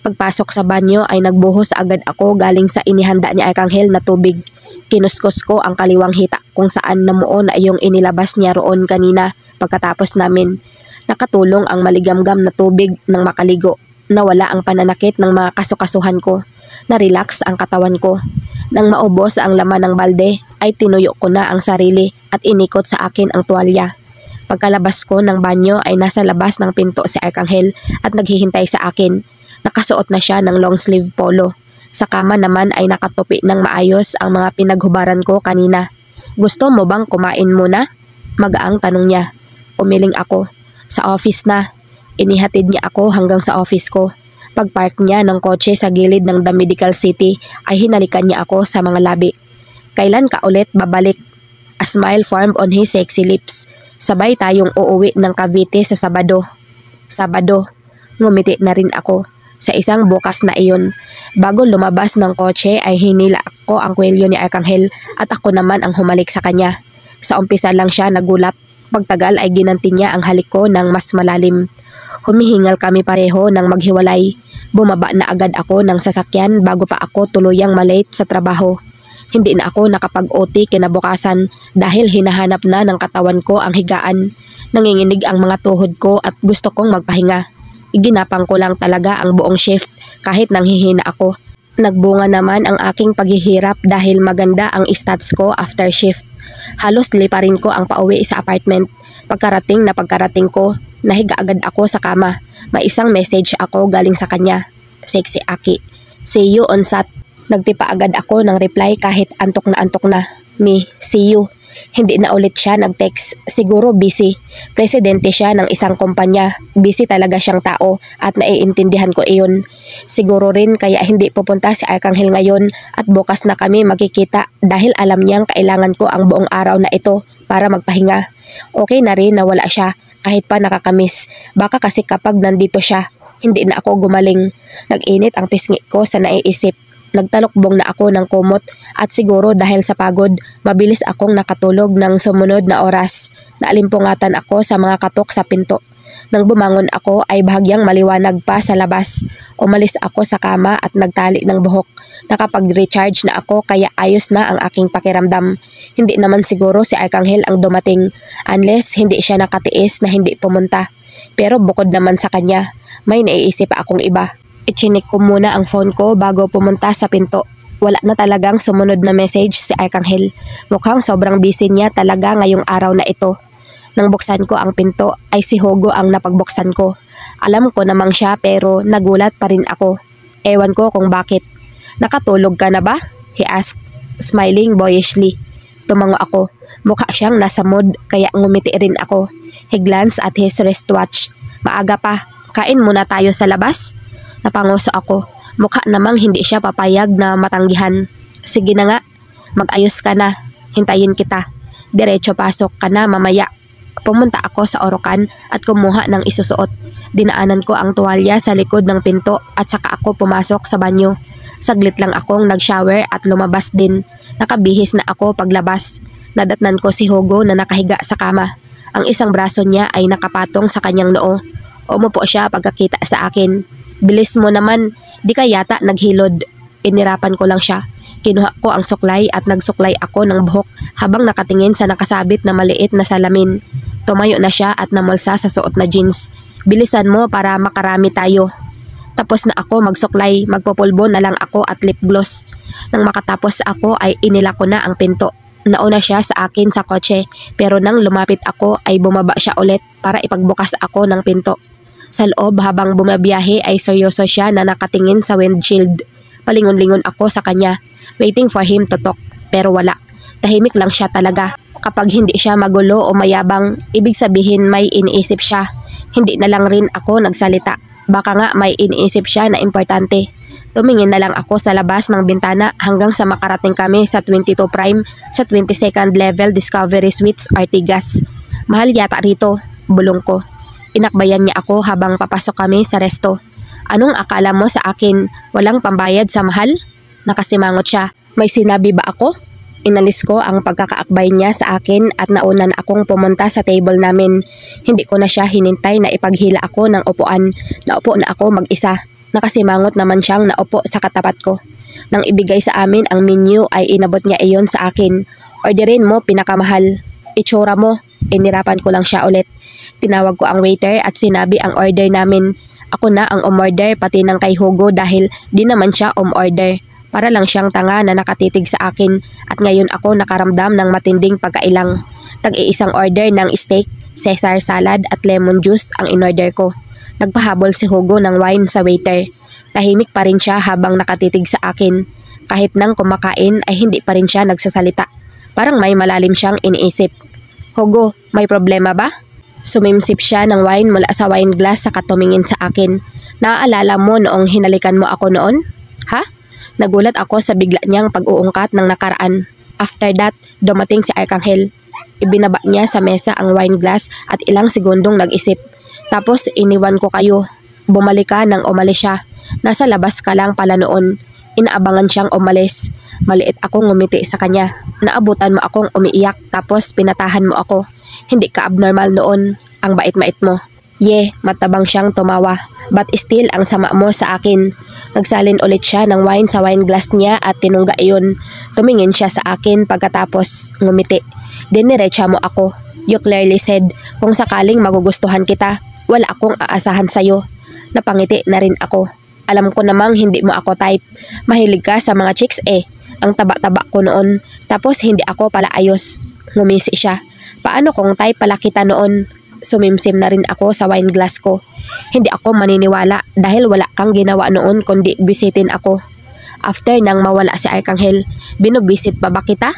Pagpasok sa banyo ay nagbuhos agad ako galing sa inihanda ni Arkanghel na tubig. Kinuskos ko ang kaliwang hita kung saan namuo na iyong inilabas niya roon kanina pagkatapos namin. Nakatulong ang maligamgam na tubig ng makaligo. Nawala ang pananakit ng mga kasukasuhan ko. Na-relax ang katawan ko. Nang maubos ang laman ng balde, ay tinuyo ko na ang sarili at inikot sa akin ang tuwalya. Pagkalabas ko ng banyo ay nasa labas ng pinto si Arkanghel at naghihintay sa akin. Nakasuot na siya ng long sleeve polo. Sa kama naman ay nakatupi ng maayos ang mga pinaghubaran ko kanina. Gusto mo bang kumain muna? Magaang tanong niya. Umiling ako. Sa office na. Inihatid niya ako hanggang sa office ko. Pagpark niya ng kotse sa gilid ng The Medical City ay hinalikan niya ako sa mga labi. Kailan ka ulit babalik? A smile formed on his sexy lips. Sabay tayong uuwi ng Cavite sa Sabado. Sabado. Ngumiti na rin ako. Sa isang bukas na iyon. Bago lumabas ng kotse ay hinila ko ang kwelyo ni Arkanghel at ako naman ang humalik sa kanya. Sa umpisa lang siya nagulat. Pagtagal ay ginanti niya ang halik ko ng mas malalim. Humihingal kami pareho nang maghiwalay. Bumaba na agad ako ng sasakyan bago pa ako tuluyang malate sa trabaho. Hindi na ako nakapag-OT kinabukasan dahil hinahanap na ng katawan ko ang higaan. Nanginginig ang mga tuhod ko at gusto kong magpahinga. Iginapang ko lang talaga ang buong shift kahit nanghihina ako. Nagbunga naman ang aking paghihirap dahil maganda ang stats ko after shift. Halos liparin ko ang pauwi sa apartment. Pagkarating ko, nahiga agad ako sa kama. May isang message ako galing sa kanya. Sexy Aki. See you on Sat. Nagtipa agad ako ng reply kahit antok na. Me, see you. Hindi na ulit siya nag-text. Siguro busy. Presidente siya ng isang kumpanya. Busy talaga siyang tao at naiintindihan ko iyon. Siguro rin kaya hindi pupunta si Arkanghel ngayon at bukas na kami magkikita dahil alam niyang kailangan ko ang buong araw na ito para magpahinga. Okay na rin na wala siya kahit pa nakakamiss. Baka kasi kapag nandito siya, hindi na ako gumaling. Nag-init ang pisngi ko sa naiisip. Nagtalokbong na ako ng kumot at siguro dahil sa pagod, mabilis akong nakatulog ng sumunod na oras. Naalimpungatan ako sa mga katok sa pinto. Nang bumangon ako ay bahagyang maliwanag pa sa labas. Umalis ako sa kama at nagtali ng buhok. Nakapag-recharge na ako kaya ayos na ang aking pakiramdam. Hindi naman siguro si Arkanghel ang dumating unless hindi siya nakatiis na hindi pumunta. Pero bukod naman sa kanya, may naiisip pa akong iba. Ichinik ko muna ang phone ko bago pumunta sa pinto. Wala na talagang sumunod na message si Arkanghel. Mukhang sobrang busy niya talaga ngayong araw na ito. Nang buksan ko ang pinto ay si Hugo ang napagbuksan ko. Alam ko namang siya pero nagulat pa rin ako. Ewan ko kung bakit. Nakatulog ka na ba? He asked, smiling boyishly. Tumango ako. Mukha siyang nasa mood kaya ngumiti rin ako. He glanced at his wristwatch. Maaga pa. Kain muna tayo sa labas? Napanguso ako. Mukha namang hindi siya papayag na matanggihan. Sige na nga. Mag-ayos ka na. Hintayin kita. Diretso pasok ka na mamaya. Pumunta ako sa orokan at kumuha ng isusuot. Dinaanan ko ang tuwalya sa likod ng pinto at saka ako pumasok sa banyo. Saglit lang akong nag-shower at lumabas din. Nakabihis na ako paglabas. Nadatnan ko si Hugo na nakahiga sa kama. Ang isang braso niya ay nakapatong sa kanyang noo. Umupo siya pagkakita sa akin. Bilis mo naman, di ka yata naghilod. Inirapan ko lang siya. Kinuha ko ang suklay at nagsuklay ako ng buhok habang nakatingin sa nakasabit na maliit na salamin. Tumayo na siya at namulsa sa suot na jeans. Bilisan mo para makarami tayo. Tapos na ako magsuklay, magpupulbo na lang ako at lip gloss. Nang makatapos ako ay inila ko na ang pinto. Nauna siya sa akin sa kotse pero nang lumapit ako ay bumaba siya ulit para ipagbukas ako ng pinto. Sa loob habang bumabiyahe ay seryoso siya na nakatingin sa windshield. Palingon-lingon ako sa kanya, waiting for him to talk, pero wala. Tahimik lang siya talaga. Kapag hindi siya magulo o mayabang, ibig sabihin may iniisip siya. Hindi na lang rin ako nagsalita. Baka nga may iniisip siya na importante. Tumingin na lang ako sa labas ng bintana hanggang sa makarating kami sa 22 Prime sa 22nd level Discovery Suites, Artigas. Mahal yata rito, bulong ko. Inakbayan niya ako habang papasok kami sa resto. Anong akala mo sa akin? Walang pambayad sa mahal? Nakasimangot siya. May sinabi ba ako? Inalis ko ang pagkakaakbay niya sa akin at nauna na akong pumunta sa table namin. Hindi ko na siya hinintay na ipaghila ako ng upuan. Naupo na ako mag-isa. Nakasimangot naman siyang naupo sa katapat ko. Nang ibigay sa amin ang menu ay inabot niya iyon sa akin. Orderin mo, pinakamahal. Itsura mo. Inirapan ko lang siya ulit. Tinawag ko ang waiter at sinabi ang order namin. Ako na ang umorder pati ng kay Hugo dahil di naman siya umorder. Para lang siyang tanga na nakatitig sa akin at ngayon ako nakaramdam ng matinding pagkailang. Tag-iisang order ng steak, Caesar salad at lemon juice ang inorder ko. Nagpahabol si Hugo ng wine sa waiter. Tahimik pa rin siya habang nakatitig sa akin. Kahit nang kumakain ay hindi pa rin siya nagsasalita. Parang may malalim siyang iniisip. Hugo, may problema ba? Sumimsip siya ng wine mula sa wine glass saka tumingin sa akin. Naaalala mo noong hinalikan mo ako noon? Ha? Nagulat ako sa bigla niyang pag-uungkat ng nakaraan. After that, dumating si Arkanghel. Ibinaba niya sa mesa ang wine glass at ilang segundong nag-isip. Tapos iniwan ko kayo. Bumalik ka nang umalis siya. Nasa labas ka lang pala noon. Inaabangan siyang umalis. Maliit akong ngumiti sa kanya. Naabutan mo akong umiiyak tapos pinatahan mo ako. Hindi ka abnormal noon. Ang bait-bait mo. Matabang siyang tumawa. But still ang sama mo sa akin. Nagsalin ulit siya ng wine sa wine glass niya at tinungga iyon. Tumingin siya sa akin pagkatapos ngumiti. Diniretsa mo ako. You clearly said, kung sakaling magugustuhan kita, wala akong aasahan sa'yo. Napangiti na rin ako. Alam ko namang hindi mo ako type. Mahilig ka sa mga chicks Ang taba-taba ko noon. Tapos hindi ako pala ayos. Ngumisi siya. Paano kung type pala kita noon? Sumimsim na rin ako sa wine glass ko. Hindi ako maniniwala dahil wala kang ginawa noon kundi bisitin ako. After nang mawala si Arkanghel, binubisit pa ba kita?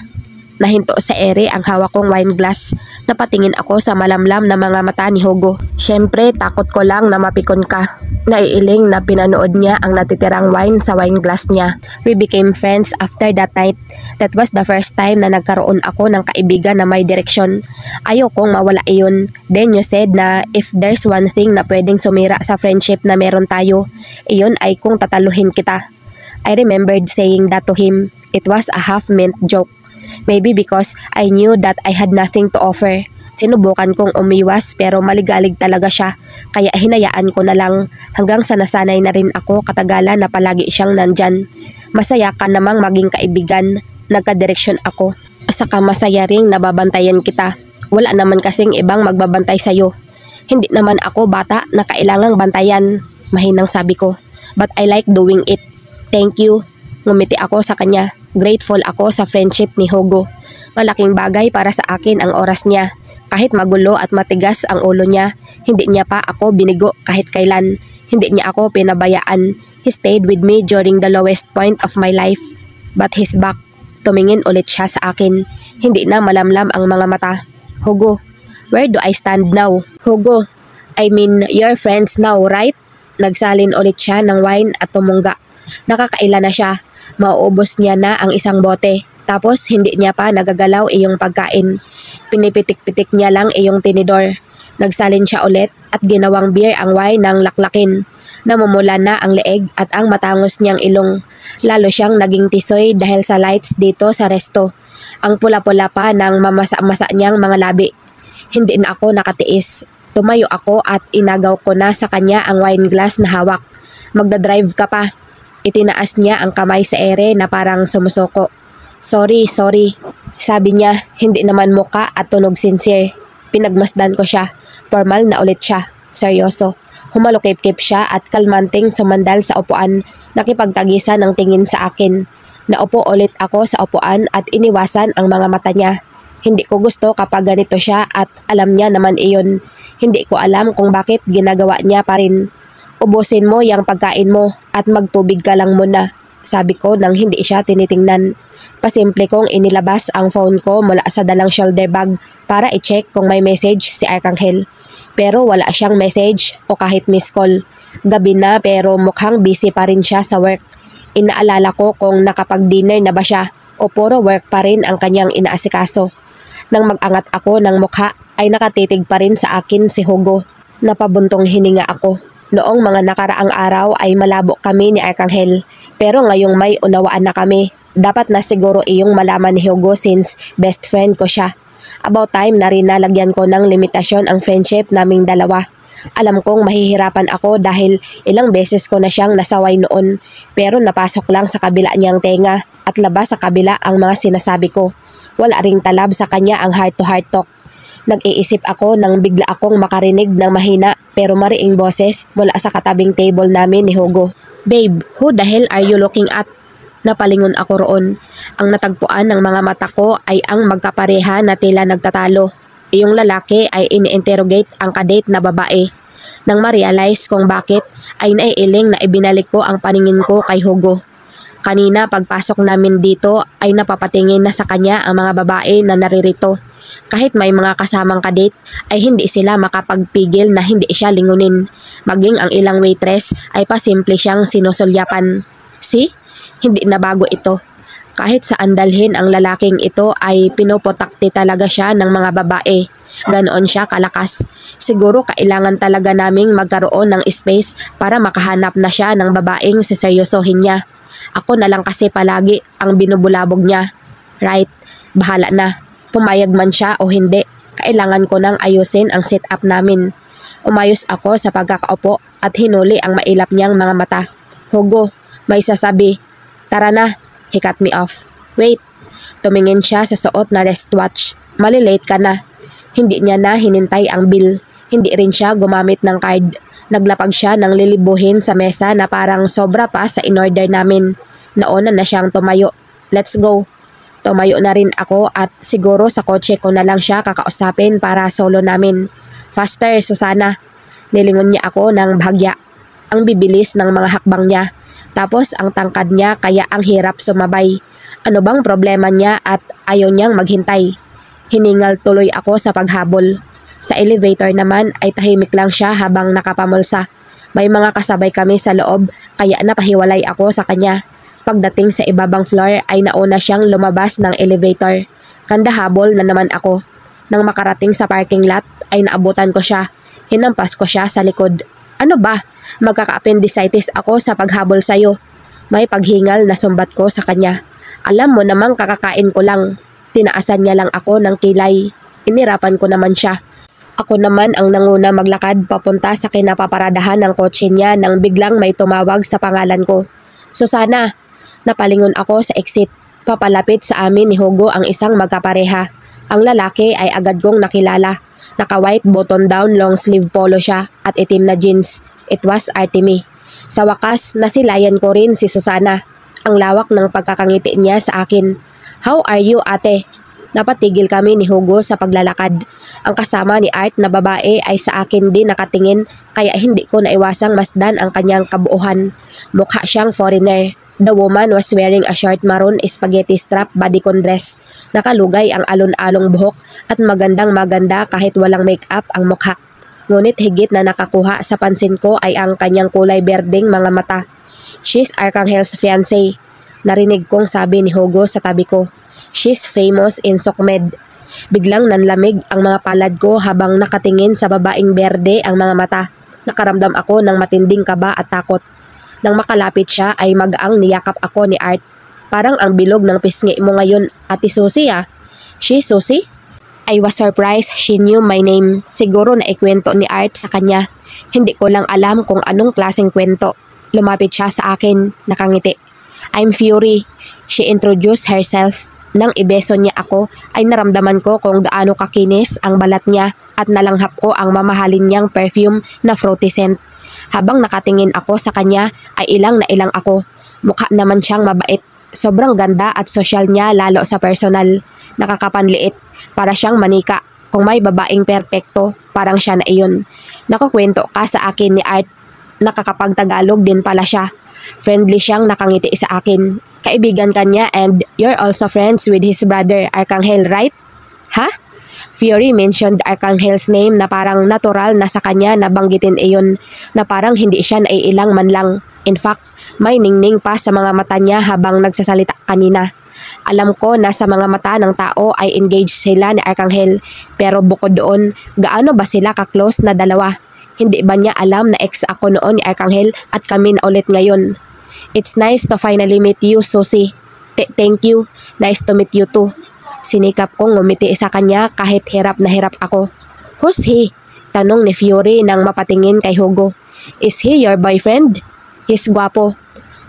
Nahinto sa ere ang hawak kong wine glass. Napatingin ako sa malamlam na mga mata ni Hugo. Siyempre, takot ko lang na mapikon ka. Naiiling na pinanood niya ang natitirang wine sa wine glass niya. We became friends after that night. That was the first time na nagkaroon ako ng kaibigan na may direksyon. Ayokong mawala iyon. Then you said na if there's one thing na pwedeng sumira sa friendship na meron tayo, iyon ay kung tataluhin kita. I remembered saying that to him. It was a half-meant joke. Maybe because I knew that I had nothing to offer. Sinubukan kong umiwas pero maligalig talaga siya. Kaya hinayaan ko na lang hanggang sa nasanay na rin ako katagalan na palagi siyang nandyan. Masaya ka namang maging kaibigan. Nagkadireksyon ako. Saka masaya ring nababantayan kita. Wala naman kasing ibang magbabantay sa'yo. Hindi naman ako bata na kailangang bantayan. Mahinang sabi ko. But I like doing it. Thank you. Ngumiti ako sa kanya. Grateful ako sa friendship ni Hugo. Malaking bagay para sa akin ang oras niya. Kahit magulo at matigas ang ulo niya, hindi niya pa ako binigo kahit kailan. Hindi niya ako pinabayaan. He stayed with me during the lowest point of my life. But he's back. Tumingin ulit siya sa akin. Hindi na malamlam ang mga mata. Hugo, where do I stand now? Hugo, I mean, you're friends now, right? Nagsalin ulit siya ng wine at tumungga. Nakakaila na siya. Mauubos niya na ang isang bote. Tapos hindi niya pa nagagalaw iyong pagkain. Pinipitik-pitik niya lang iyong tinidor. Nagsalin siya ulit at ginawang beer ang wine ng laklakin. Namumula na ang leeg at ang matangos niyang ilong. Lalo siyang naging tisoy dahil sa lights dito sa resto. Ang pula-pula pa ng mamasa-masa niyang mga labi. Hindi na ako nakatiis. Tumayo ako at inagaw ko na sa kanya ang wine glass na hawak. Magdadrive ka pa. Itinaas niya ang kamay sa ere na parang sumusuko. Sorry. Sabi niya, hindi naman muka at tunog sincere. Pinagmasdan ko siya. Formal na ulit siya. Seryoso. Humalukip-kip siya at kalmanting sumandal sa upuan. Nakipagtagisan ng tingin sa akin. Naupo ulit ako sa upuan at iniwasan ang mga mata niya. Hindi ko gusto kapag ganito siya at alam niya naman iyon. Hindi ko alam kung bakit ginagawa niya pa rin. Ubusin mo yung pagkain mo at magtubig ka lang muna. Sabi ko nang hindi siya tinitingnan. Pasimple kong inilabas ang phone ko mula sa dalang shoulder bag para i-check kung may message si Arcangel. Pero wala siyang message o kahit miss call. Gabi na pero mukhang busy pa rin siya sa work. Inaalala ko kung nakapag-dinner na ba siya o puro work pa rin ang kanyang inaasikaso. Nang mag-angat ako ng mukha ay nakatitig pa rin sa akin si Hugo. Napabuntong hininga ako. Noong mga nakaraang araw ay malabo kami ni Arcangel, pero ngayong may unawaan na kami. Dapat na siguro iyong malaman ni Hugo since best friend ko siya. About time na rin nalagyan ko ng limitasyon ang friendship naming dalawa. Alam kong mahihirapan ako dahil ilang beses ko na siyang nasaway noon, pero napasok lang sa kabila niyang tenga at labas sa kabila ang mga sinasabi ko. Wala ring talab sa kanya ang heart-to-heart talk. Nag-iisip ako nang bigla akong makarinig ng mahina pero mariing boses mula sa katabing table namin ni Hugo. "Babe, who the hell are you looking at?" Napalingon ako roon. Ang natagpuan ng mga mata ko ay ang magkapareha na tila nagtatalo. Iyong lalaki ay ini-interrogate ang kadate na babae. Nang ma-realize kung bakit ay naiiling na ibinalik ko ang paningin ko kay Hugo. Kanina pagpasok namin dito ay napapatingin na sa kanya ang mga babae na naririto. Kahit may mga kasamang kadate ay hindi sila makapagpigil na hindi siya lingunin. Maging ang ilang waitress ay pasimple siyang sinusulyapan. See? Hindi na bago ito. Kahit saan dalhin ang lalaking ito ay pinopotakti talaga siya ng mga babae. Ganoon siya kalakas. Siguro kailangan talaga naming magkaroon ng space para makahanap na siya ng babaeng seseryosohin niya. Ako na lang kasi palagi ang binubulabog niya. Right, bahala na. Pumayag man siya o hindi, kailangan ko nang ayusin ang setup namin. Umayos ako sa pagkakaupo at hinuli ang mailap niyang mga mata. "Hugo, may sasabi." "Tara na." He cut me off. "Wait." Tumingin siya sa suot na wristwatch. "Malilate ka na." Hindi niya na hinintay ang bill. Hindi rin siya gumamit ng card. Naglapag siya ng lilibuhin sa mesa na parang sobra pa sa in-order namin. Nauna na siyang tumayo. "Let's go." Tumayo na rin ako at siguro sa kotse ko na lang siya kakausapin para solo namin. "Faster, Susana." Nilingon niya ako ng bahagya. Ang bibilis ng mga hakbang niya. Tapos ang tangkad niya kaya ang hirap sumabay. Ano bang problema niya at ayaw niyang maghintay? Hiningal tuloy ako sa paghabol. Sa elevator naman ay tahimik lang siya habang nakapamulsa. May mga kasabay kami sa loob kaya napahiwalay ako sa kanya. Pagdating sa ibabang floor ay nauna siyang lumabas ng elevator. Kandahabol na naman ako. Nang makarating sa parking lot ay naabutan ko siya. Hinampas ko siya sa likod. "Ano ba? Magkaka-appendicitis ako sa paghabol sa'yo." May paghingal na sumbat ko sa kanya. "Alam mo namang kakakain ko lang." Tinaasan niya lang ako ng kilay. Inirapan ko naman siya. Ako naman ang nanguna maglakad papunta sa kinapaparadahan ng kotse niya nang biglang may tumawag sa pangalan ko. "Susana!" Napalingon ako sa exit. Papalapit sa amin ni Hugo ang isang magkapareha. Ang lalaki ay agad kong nakilala. Naka-white button down long sleeve polo siya at itim na jeans. It was Artemy. Sa wakas, nasilayan ko rin si Susana. Ang lawak ng pagkakangiti niya sa akin. "How are you, ate?" Napatigil kami ni Hugo sa paglalakad. Ang kasama ni Art na babae ay sa akin din nakatingin kaya hindi ko naiwasang masdan ang kanyang kabuuhan. Mukha siyang foreigner. The woman was wearing a short maroon spaghetti strap bodycon dress. Nakalugay ang alon-along buhok at magandang-maganda kahit walang make-up ang mukha. Ngunit higit na nakakuha sa pansin ko ay ang kanyang kulay berdeng mga mata. "She's Arcangel's fiancé." Narinig kong sabi ni Hugo sa tabi ko. "She's famous in SOCMED." Biglang nanlamig ang mga palad ko habang nakatingin sa babaeng berde ang mga mata. Nakaramdam ako ng matinding kaba at takot. Nang makalapit siya ay magaang niyakap ako ni Art. "Parang ang bilog ng pisngi mo ngayon, Ate Susie ah." "She's Susie?" I was surprised she knew my name. Siguro na ikwento ni Art sa kanya. Hindi ko lang alam kung anong klaseng kwento. Lumapit siya sa akin, nakangiti. "I'm Fury." She introduced herself. Nang ibeso niya ako ay naramdaman ko kung gaano kakinis ang balat niya at nalanghap ko ang mamahalin niyang perfume na fruity scent. Habang nakatingin ako sa kanya ay ilang na ilang ako. Mukha naman siyang mabait. Sobrang ganda at sosyal niya lalo sa personal. Nakakapanliit. Para siyang manika. Kung may babaeng perpekto, parang siya na iyon. Nakukwento ka sa akin ni Art. Nakakapagtagalog din pala siya. Friendly siyang nakangiti sa akin. Kaibigan ka niya and you're also friends with his brother Arcangel, right? Ha? Fury mentioned Archangel's name na parang natural na sa kanya na banggitin iyon, na parang hindi siya naiilang man lang. In fact, may ningning pa sa mga mata niya habang nagsasalita kanina. Alam ko na sa mga mata ng tao ay engaged sila ni Arcangel, pero bukod doon, gaano ba sila ka-close na dalawa? Hindi ba niya alam na ex ako noon ni Arcangel at kami na ulit ngayon? It's nice to finally meet you, Susie. Thank you. Nice to meet you too. Sinikap kong ngumiti sa kanya kahit hirap na hirap ako. Who's he? Tanong ni Fury nang mapatingin kay Hugo. Is he your boyfriend? He's gwapo.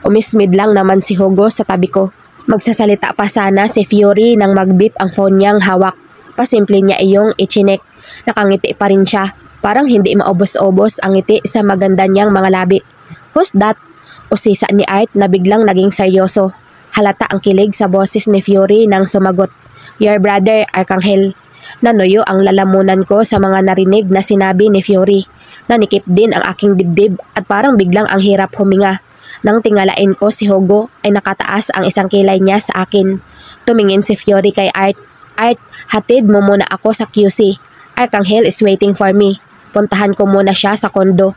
Umismid lang naman si Hugo sa tabi ko. Magsasalita pa sana si Fury nang magbip ang phone niyang hawak. Pasimple niya iyong ichinek. Nakangiti pa rin siya. Parang hindi maubos-ubos ang ngiti sa maganda niyang mga labi. Who's that? Usisa ni Art na biglang naging seryoso. Halata ang kilig sa boses ni Fury nang sumagot. Your brother, Arcangel. Nanuyo ang lalamunan ko sa mga narinig na sinabi ni Fury. Nanikip din ang aking dibdib at parang biglang ang hirap huminga. Nang tingalain ko si Hugo ay nakataas ang isang kilay niya sa akin. Tumingin si Fury kay Art. Art, hatid mo muna ako sa QC. Arcangel is waiting for me. Puntahan ko muna siya sa kondo.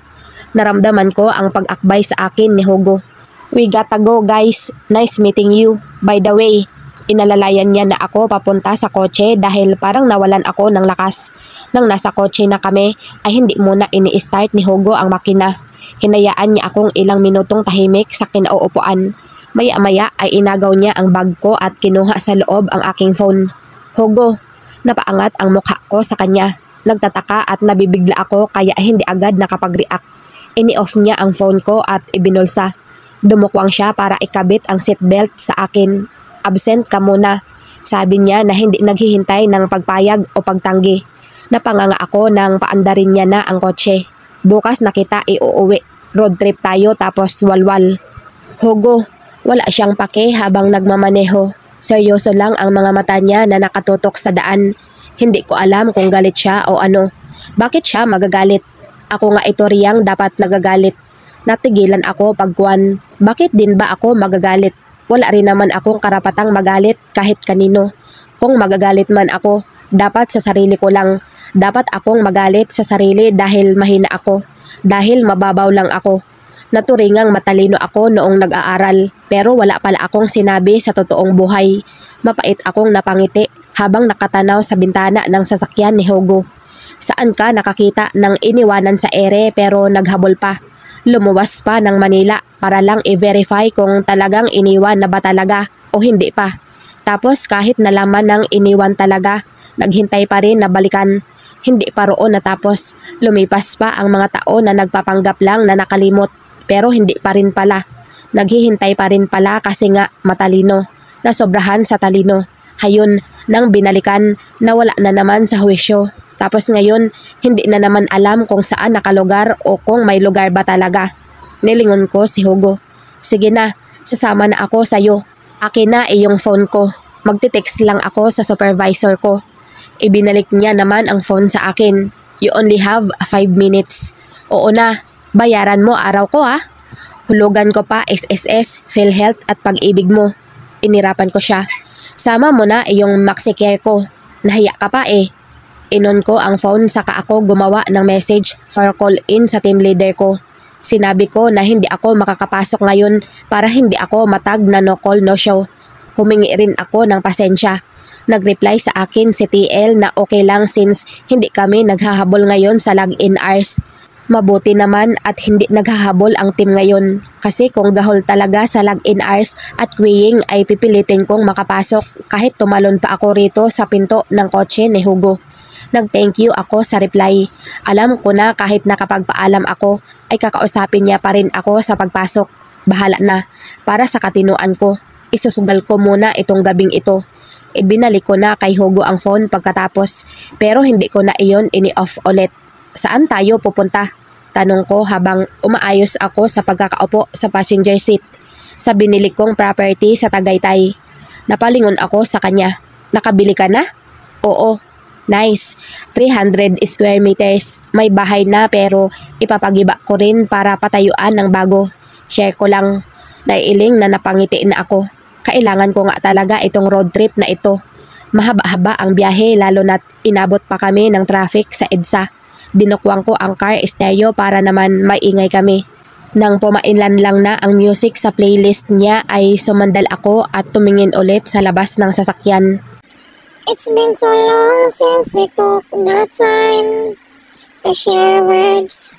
Naramdaman ko ang pag-akbay sa akin ni Hugo. We gotta go guys. Nice meeting you. By the way, inalalayan niya na ako papunta sa kotse dahil parang nawalan ako ng lakas. Nang nasa kotse na kami ay hindi muna ini-start ni Hugo ang makina. Hinayaan niya akong ilang minutong tahimik sa kinauupuan. Maya-maya ay inagaw niya ang bag ko at kinuha sa loob ang aking phone. Hugo, napaangat ang mukha ko sa kanya. Nagtataka at nabibigla ako kaya hindi agad nakapag-react. Ini-off niya ang phone ko at ibinulsa. Dumukwang siya para ikabit ang seatbelt sa akin. Absent ka muna. Sabi niya na hindi naghihintay ng pagpayag o pagtanggi. Napanganga ako nang paandarin niya na ang kotse. Bukas na kita iuuwi. Road trip tayo tapos walwal. Hugo, wala siyang pake habang nagmamaneho. Seryoso lang ang mga mata niya na nakatutok sa daan. Hindi ko alam kung galit siya o ano. Bakit siya magagalit? Ako nga ito riyang dapat nagagalit. Natigilan ako pagkuan. Bakit din ba ako magagalit? Wala rin naman akong karapatang magalit kahit kanino. Kung magagalit man ako, dapat sa sarili ko lang. Dapat akong magalit sa sarili dahil mahina ako. Dahil mababaw lang ako. Naturingang matalino ako noong nag-aaral, pero wala pala akong sinabi sa totoong buhay. Mapait akong napangiti habang nakatanaw sa bintana ng sasakyan ni Hugo. Saan ka nakakita ng iniwanan sa ere pero naghabol pa? Lumuwas pa ng Manila para lang i-verify kung talagang iniwan na ba talaga o hindi pa. Tapos kahit nalaman ng iniwan talaga, naghintay pa rin na balikan. Hindi pa roon natapos. Lumipas pa ang mga taon na nagpapanggap lang na nakalimot. Pero hindi pa rin pala. Naghihintay pa rin pala kasi nga matalino. Nasobrahan sa talino. Hayun, nang binalikan, nawala na naman sa huwisyo. Tapos ngayon, hindi na naman alam kung saan nakalugar o kung may lugar ba talaga. Nilingon ko si Hugo. Sige na, sasama na ako sa'yo. Akin na iyong phone ko. Magte-text lang ako sa supervisor ko. Ibinalik niya naman ang phone sa akin. You only have 5 minutes. Oo na, bayaran mo araw ko ha. Hulugan ko pa SSS, PhilHealth at pag-ibig mo. Inirapan ko siya. Sama mo na iyong MaxiCare ko. Nahiya ka pa eh. Inon ko ang phone saka ako gumawa ng message for call in sa team leader ko. Sinabi ko na hindi ako makakapasok ngayon para hindi ako matag na no call no show. Humingi rin ako ng pasensya. Nag-reply sa akin si TL na okay lang since hindi kami naghahabol ngayon sa log-in hours. Mabuti naman at hindi naghahabol ang team ngayon. Kasi kung gahol talaga sa log-in hours at queuing ay pipilitin kong makapasok kahit tumalon pa ako rito sa pinto ng kotse ni Hugo. Nag-thank you ako sa reply. Alam ko na kahit nakapagpaalam ako ay kakausapin niya pa rin ako sa pagpasok. Bahala na. Para sa katinuan ko, isusugal ko muna itong gabing ito. Ibinalik ko na kay Hugo ang phone pagkatapos pero hindi ko na iyon ini-off ulit. Saan tayo pupunta? Tanong ko habang umaayos ako sa pagkakaupo sa passenger seat sa binili kong property sa Tagaytay. Napalingon ako sa kanya. Nakabili ka na? Oo. Nice. 300 square meters. May bahay na pero ipapagiba ko rin para patayuan ng bago. Share ko lang. Naiiling na napangiti na ako. Kailangan ko nga talaga itong road trip na ito. Mahaba-haba ang biyahe lalo na't inabot pa kami ng traffic sa EDSA. Dinukwang ko ang car stereo para naman maingay kami. Nang pumainlan lang na ang music sa playlist niya ay sumandal ako at tumingin ulit sa labas ng sasakyan. It's been so long since we took the time to share words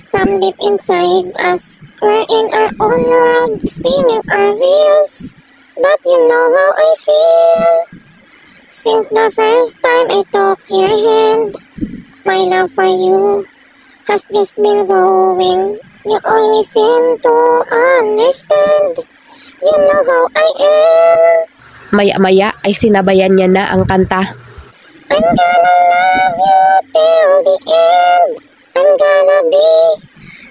from deep inside us. We're in our own world, spinning our wheels. But you know how I feel. Since the first time I took your hand, my love for you has just been growing. You always seem to understand. You know how I am. Maya-maya ay sinabayan niya na ang kanta. I'm gonna love you till the end. I'm gonna be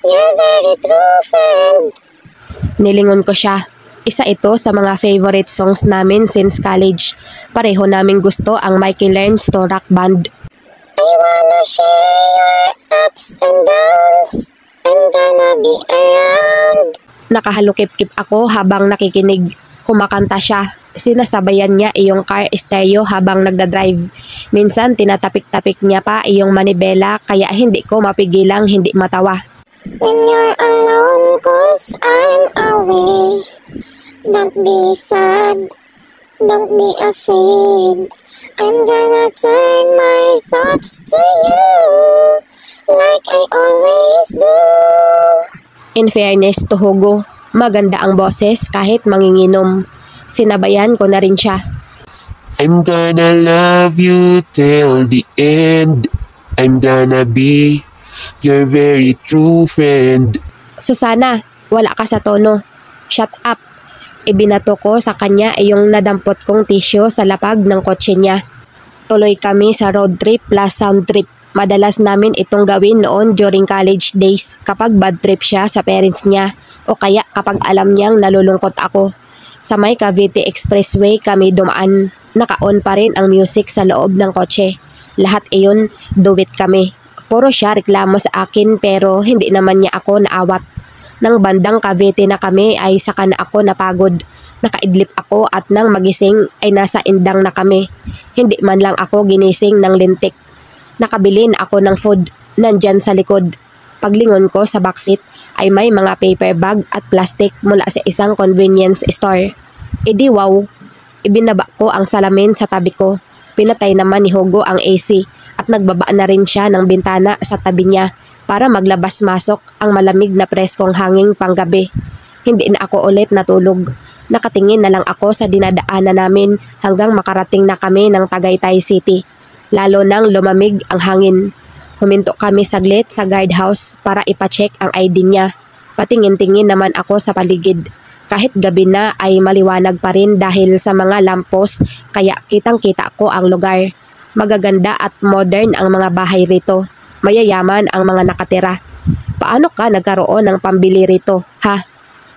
your very true friend. Nilingon ko siya. Isa ito sa mga favorite songs namin since college. Pareho naming gusto ang Mikey Learns to Rock Band. I wanna share your ups and downs. I'm gonna be around. Nakahalukip-kip ako habang nakikinig. Kumakanta siya. Sinasabayan niya iyong car stereo habang nagdadrive. Minsan tinatapik-tapik niya pa iyong manibela kaya hindi ko mapigilang hindi matawa. When you're alone, 'cause I'm away. Don't be sad, don't be afraid. I'm gonna turn my thoughts to you, like I always do. In fairness to Hugo, maganda ang boses kahit manginginom. Sinabayan ko na rin siya. I'm gonna love you till the end. I'm gonna be your very true friend. Susana, wala ka sa tono. Shut up. Ibinato ko sa kanya yung nadampot kong tissue sa lapag ng kotse niya. Tuloy kami sa road trip plus sound trip. Madalas namin itong gawin noon during college days kapag bad trip siya sa parents niya o kaya kapag alam niyang nalulungkot ako. Sa may Cavite Expressway kami dumaan. Naka-on pa rin ang music sa loob ng kotse. Lahat iyon, duwit kami. Puro siya reklamo sa akin pero hindi naman niya ako naawat. Nang bandang Cavite na kami ay saka na ako napagod. Nakaidlip ako at nang magising ay nasa indang na kami. Hindi man lang ako ginising ng lintik. Nakabili na ako ng food, nandyan sa likod. Paglingon ko sa backseat ay may mga paper bag at plastic mula sa isang convenience store. Edi wow, ibinaba ko ang salamin sa tabi ko. Pinatay naman ni Hugo ang AC at nagbaba na rin siya ng bintana sa tabi niya para maglabas-masok ang malamig na preskong hanging panggabi. Hindi na ako ulit natulog. Nakatingin na lang ako sa dinadaanan namin hanggang makarating na kami ng Tagaytay City. Lalo nang lumamig ang hangin. Huminto kami saglit sa guardhouse para ipacheck ang ID niya. Patingin-tingin naman ako sa paligid. Kahit gabi na ay maliwanag pa rin dahil sa mga lamppost kaya kitang-kita ko ang lugar. Magaganda at modern ang mga bahay rito. Mayayaman ang mga nakatira. Paano ka nagkaroon ng pambili rito, ha?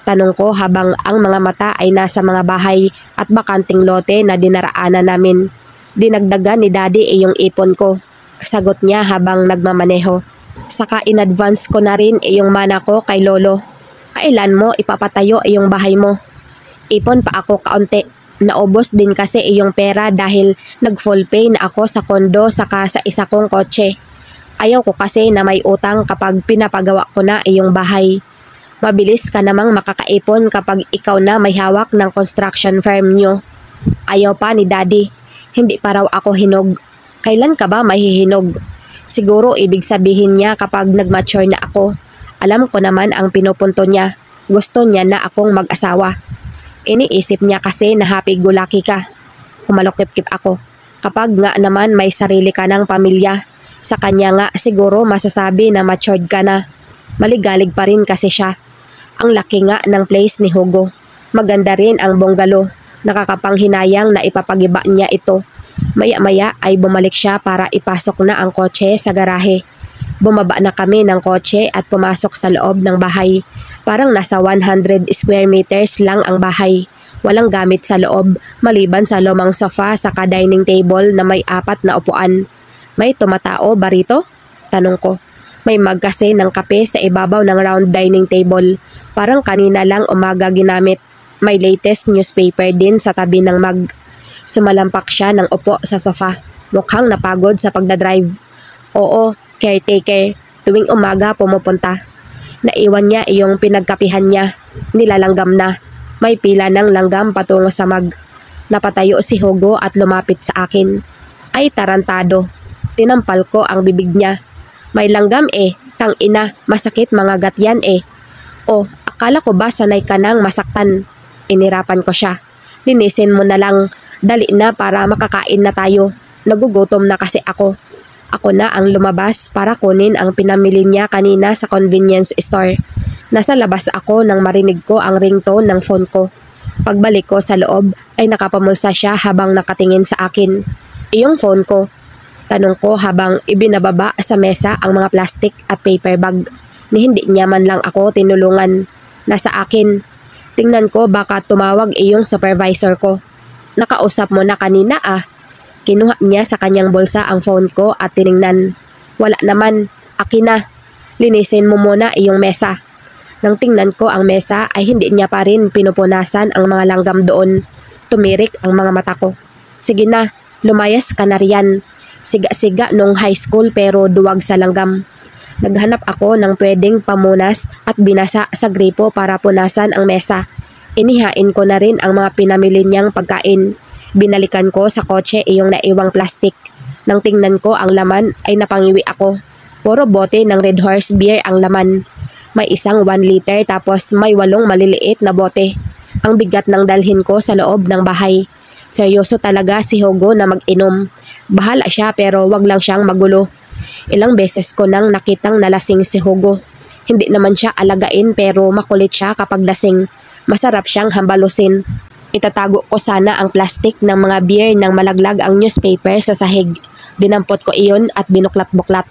Tanong ko habang ang mga mata ay nasa mga bahay at bakanting lote na dinaraanan namin. Dinagdagan ni Daddy iyong ipon ko. Sagot niya habang nagmamaneho. Saka in-advance ko na rin iyong mana ko kay Lolo. Kailan mo ipapatayo iyong bahay mo? Ipon pa ako kaunti. Naubos din kasi iyong pera dahil nag-full pay na ako sa kondo saka sa isa kong kotse. Ayaw ko kasi na may utang kapag pinapagawa ko na iyong bahay. Mabilis ka namang makakaipon kapag ikaw na may hawak ng construction firm nyo. Ayaw pa ni Daddy. Hindi pa raw ako hinog. Kailan ka ba mahihinog? Siguro ibig sabihin niya kapag nag-mature na ako. Alam ko naman ang pinupunto niya. Gusto niya na akong mag-asawa. Iniisip niya kasi na happy-go-lucky ka. Humalokip-kip ako. Kapag nga naman may sarili ka ng pamilya, sa kanya nga siguro masasabi na matured ka na. Maligalig pa rin kasi siya. Ang laki nga ng place ni Hugo. Maganda rin ang bungalow. Nakakapanghinayang na ipapagiba niya ito. Maya-maya ay bumalik siya para ipasok na ang kotse sa garahe. Bumaba na kami ng kotse at pumasok sa loob ng bahay. Parang nasa 100 square meters lang ang bahay. Walang gamit sa loob, maliban sa lumang sofa saka dining table na may 4 na upuan. May tumatao ba rito? Tanong ko. May mug kasi ng kape sa ibabaw ng round dining table. Parang kanina lang umaga ginamit. May latest newspaper din sa tabi ng mag. Sumalampak siya ng upo sa sofa. Mukhang napagod sa pagdadrive. Oo, caretaker. Tuwing umaga pumupunta. Naiwan niya iyong pinagkapihan niya. Nilalanggam na. May pila ng langgam patungo sa mag. Napatayo si Hugo at lumapit sa akin. Ay tarantado. Tinampal ko ang bibig niya. May langgam tang ina, masakit mga gat yan Oh, akala ko ba sanay ka nang masaktan? Inirapan ko siya. Linisin mo na lang, dali na para makakain na tayo. Nagugutom na kasi ako. Ako na ang lumabas para kunin ang pinamili niya kanina sa convenience store. Nasa labas ako nang marinig ko ang ringtone ng phone ko. Pagbalik ko sa loob ay nakapamulsa siya habang nakatingin sa akin. Iyong phone ko. Tanong ko habang ibinababa sa mesa ang mga plastic at paper bag. Ni hindi niya man lang ako tinulungan. Nasa akin. Tingnan ko baka tumawag iyong supervisor ko. Nakausap mo na kanina Kinuha niya sa kanyang bulsa ang phone ko at tiningnan. Wala naman. Akin na. Linisin mo muna iyong mesa. Nang tingnan ko ang mesa ay hindi niya pa rin pinupunasan ang mga langgam doon. Tumirik ang mga mata ko. Sige na, lumayas ka na riyan. Siga-siga nung high school pero duwag sa langgam. Naghanap ako ng pwedeng pamunas at binasa sa gripo para punasan ang mesa. Inihain ko na rin ang mga pinamili niyang pagkain. Binalikan ko sa kotse iyong naiwang plastic. Nang tingnan ko ang laman ay napangiwi ako. Puro bote ng Red Horse beer ang laman. May isang 1 liter tapos may 8 maliliit na bote. Ang bigat ng dalhin ko sa loob ng bahay. Seryoso talaga si Hugo na mag-inom. Bahala siya pero wag lang siyang magulo. Ilang beses ko nang nakitang nalasing si Hugo. Hindi naman siya alagain pero makulit siya kapag lasing. Masarap siyang hambalusin. Itatago ko sana ang plastic ng mga beer nang malaglag ang newspaper sa sahig. Dinampot ko iyon at binuklat-buklat.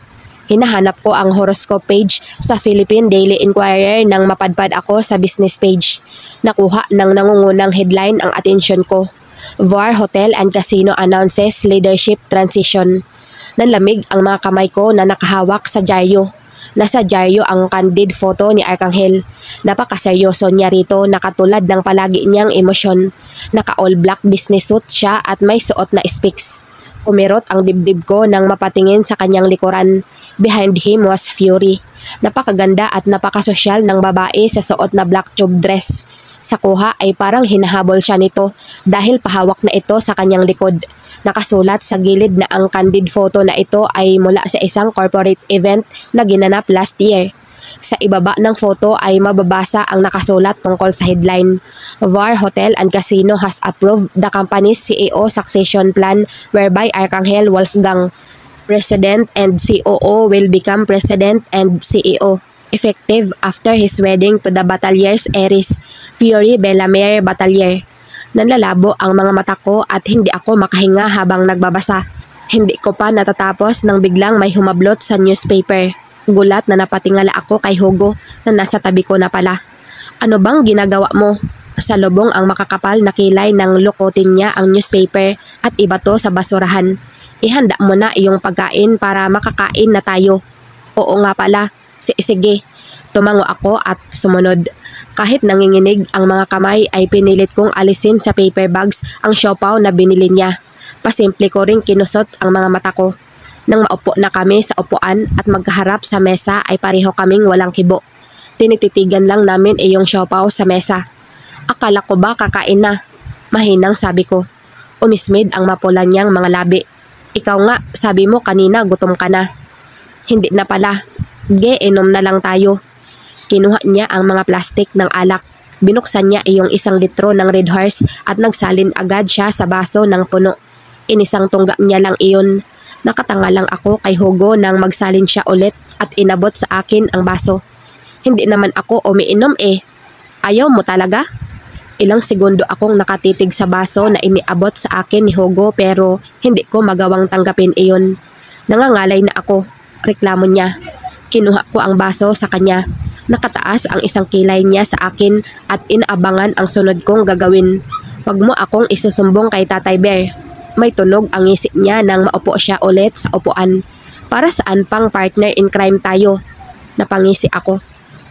Hinahanap ko ang horoscope page sa Philippine Daily Inquirer nang mapadpad ako sa business page. Nakuha ng nangungunang headline ang atensyon ko. VAR Hotel and Casino announces leadership transition. Nanlamig ang mga kamay ko na nakahawak sa dyaryo. Nasa dyaryo ang candid photo ni Arcangel. Napakaseryoso niya rito na katulad ng palagi niyang emosyon. Naka-all black business suit siya at may suot na specs. Kumirot ang dibdib ko nang mapatingin sa kanyang likuran. Behind him was Fury. Napakaganda at napakasosyal ng babae sa suot na black tube dress. Sa kuha ay parang hinahabol siya nito dahil pahawak na ito sa kanyang likod. Nakasulat sa gilid na ang candid photo na ito ay mula sa isang corporate event na ginanap last year. Sa ibaba ng photo ay mababasa ang nakasulat tungkol sa headline. VAR Hotel and Casino has approved the company's CEO succession plan whereby Arcangel Wolfgang, President and COO, will become President and CEO. Effective after his wedding to the Batalier's heiress, Fury Bellamere Batalier. Nanlalabo ang mga mata ko at hindi ako makahinga habang nagbabasa. Hindi ko pa natatapos nang biglang may humablot sa newspaper. Gulat na napatingala ako kay Hugo na nasa tabi ko na pala. Ano bang ginagawa mo? Salubong ang makakapal na kilay nang lukotin niya ang newspaper at ibato sa basurahan. Ihanda mo na iyong pagkain para makakain na tayo. Oo nga pala. Sige. Tumango ako at sumunod. Kahit nanginginig ang mga kamay ay pinilit kong alisin sa paper bags ang siopaw na binili niya. Pasimple ko ring kinusot ang mga mata ko. Nang maupo na kami sa upuan at magkaharap sa mesa ay pareho kaming walang kibo. Tinititigan lang namin iyong siopaw sa mesa. Akala ko ba kakain na? Mahinang sabi ko. Umismid ang mapula niyang mga labi. Ikaw nga, sabi mo kanina gutom ka na. Hindi na pala. Inom na lang tayo. Kinuha niya ang mga plastic ng alak. Binuksan niya iyong 1 litro ng Red Horse at nagsalin agad siya sa baso ng puno. Inisang tungga niya lang iyon. Nakatanga lang ako kay Hugo nang magsalin siya ulit at inabot sa akin ang baso. Hindi naman ako umiinom Ayaw mo talaga? Ilang segundo akong nakatitig sa baso na iniabot sa akin ni Hugo pero hindi ko magawang tanggapin iyon. Nangangalay na ako. Reklamo niya. Kinuha ko ang baso sa kanya. Nakataas ang 1 kilay niya sa akin at inaabangan ang sunod kong gagawin. Wag mo akong isusumbong kay Tatay Bear. May tunog ang isip niya nang maupo siya ulit sa upuan. Para saan pang partner in crime tayo? Napangisi ako.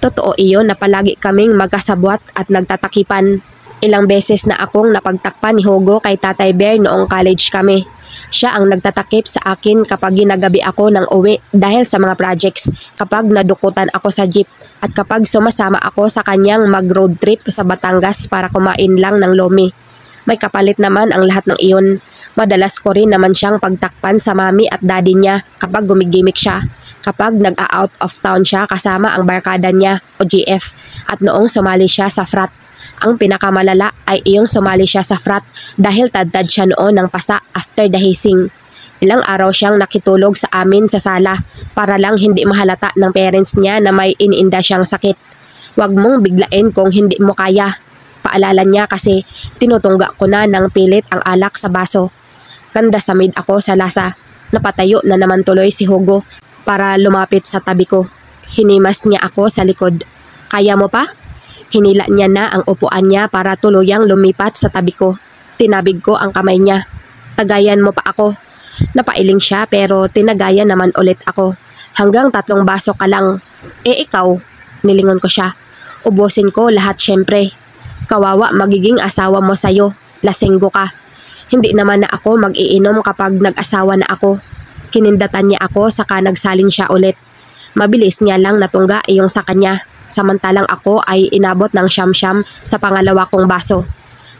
Totoo iyon na palagi kaming magkasabwat at nagtatakipan. Ilang beses na akong napagtakpan ni Hugo kay Tatay Bear noong college kami. Siya ang nagtatakip sa akin kapag ginagabi ako ng uwi dahil sa mga projects, kapag nadukutan ako sa jeep, at kapag sumasama ako sa kanyang mag-road trip sa Batangas para kumain lang ng lomi. May kapalit naman ang lahat ng iyon. Madalas ko rin naman siyang pagtakpan sa mami at daddy niya kapag gumigimik siya, kapag nag-out of town siya kasama ang barkada niya o GF, at noong sumali siya sa frat. Ang pinakamalala ay iyong sumali siya sa frat dahil tad-tad siya noon ng pasa after the hazing. Ilang araw siyang nakitulog sa amin sa sala para lang hindi mahalata ng parents niya na may iniinda siyang sakit. Huwag mong biglain kung hindi mo kaya. Paalala niya kasi tinutungga ko na ng pilit ang alak sa baso. Kanda samid ako sa lasa. Napatayo na naman tuloy si Hugo para lumapit sa tabi ko. Hinimas niya ako sa likod. Kaya mo pa? Hinila niya na ang upuan niya para tuluyang lumipat sa tabi ko. Tinabig ko ang kamay niya. Tagayan mo pa ako. Napailing siya pero tinagayan naman ulit ako. Hanggang 3 baso ka lang. Ikaw? Nilingon ko siya. Ubusin ko lahat syempre. Kawawa magiging asawa mo sayo. Lasenggo ka. Hindi naman na ako mag-iinom kapag nag-asawa na ako. Kinindatan niya ako saka nagsalin siya ulit. Mabilis niya lang natungga iyong sa kanya. Samantalang ako ay inabot ng siyam-siyam sa pangalawa kong baso.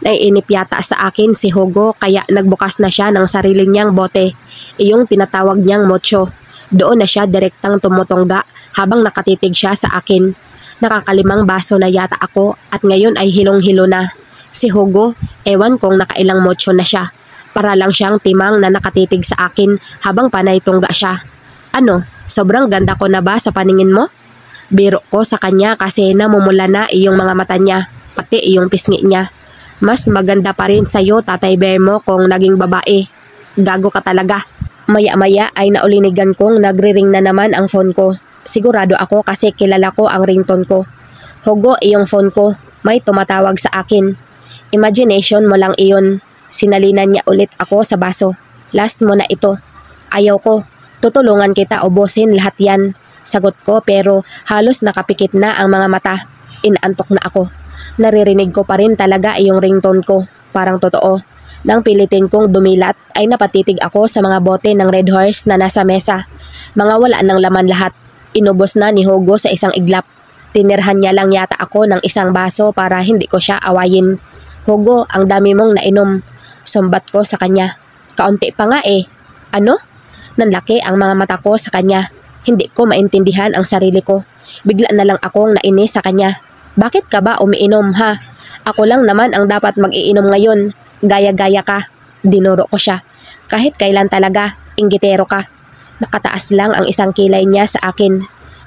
Naiinip yata sa akin si Hugo kaya nagbukas na siya ng sarili niyang bote, iyong tinatawag niyang mocho. Doon na siya direktang tumutungga habang nakatitig siya sa akin. Nakakalimang baso na yata ako at ngayon ay hilong-hilo na. Si Hugo, ewan kung nakailang mocho na siya. Para lang siyang timang na nakatitig sa akin habang panay tungga siya. Ano, sobrang ganda ko na ba sa paningin mo? Biro ko sa kanya kasi namumula na iyong mga mata niya, pati iyong pisngi niya. Mas maganda pa rin sa'yo, Tatay Bear mo, kung naging babae. Gago ka talaga. Maya-maya ay naulinigan kong nagre-ring na naman ang phone ko. Sigurado ako kasi kilala ko ang ringtone ko. Hugo, iyong phone ko. May tumatawag sa akin. Imagination mo lang iyon. Sinalinan niya ulit ako sa baso. Last mo na ito. Ayaw ko. Tutulungan kita ubusin lahat yan. Sagot ko pero halos nakapikit na ang mga mata. Inaantok na ako. Naririnig ko pa rin talaga iyong ringtone ko. Parang totoo. Nang pilitin kong dumilat ay napatitig ako sa mga bote ng Red Horse na nasa mesa. Mga wala ng laman lahat. Inubos na ni Hugo sa isang iglap. Tinirhan niya lang yata ako ng isang baso para hindi ko siya awayin. Hugo, ang dami mong nainom. Sumbat ko sa kanya. Kaunti pa nga eh. Ano? Nanlaki ang mga mata ko sa kanya. Hindi ko maintindihan ang sarili ko. Bigla na lang akong nainis sa kanya. Bakit ka ba umiinom ha? Ako lang naman ang dapat mag-iinom ngayon. Gaya-gaya ka. Dinuro ko siya. Kahit kailan talaga, inggitero ka. Nakataas lang ang isang kilay niya sa akin.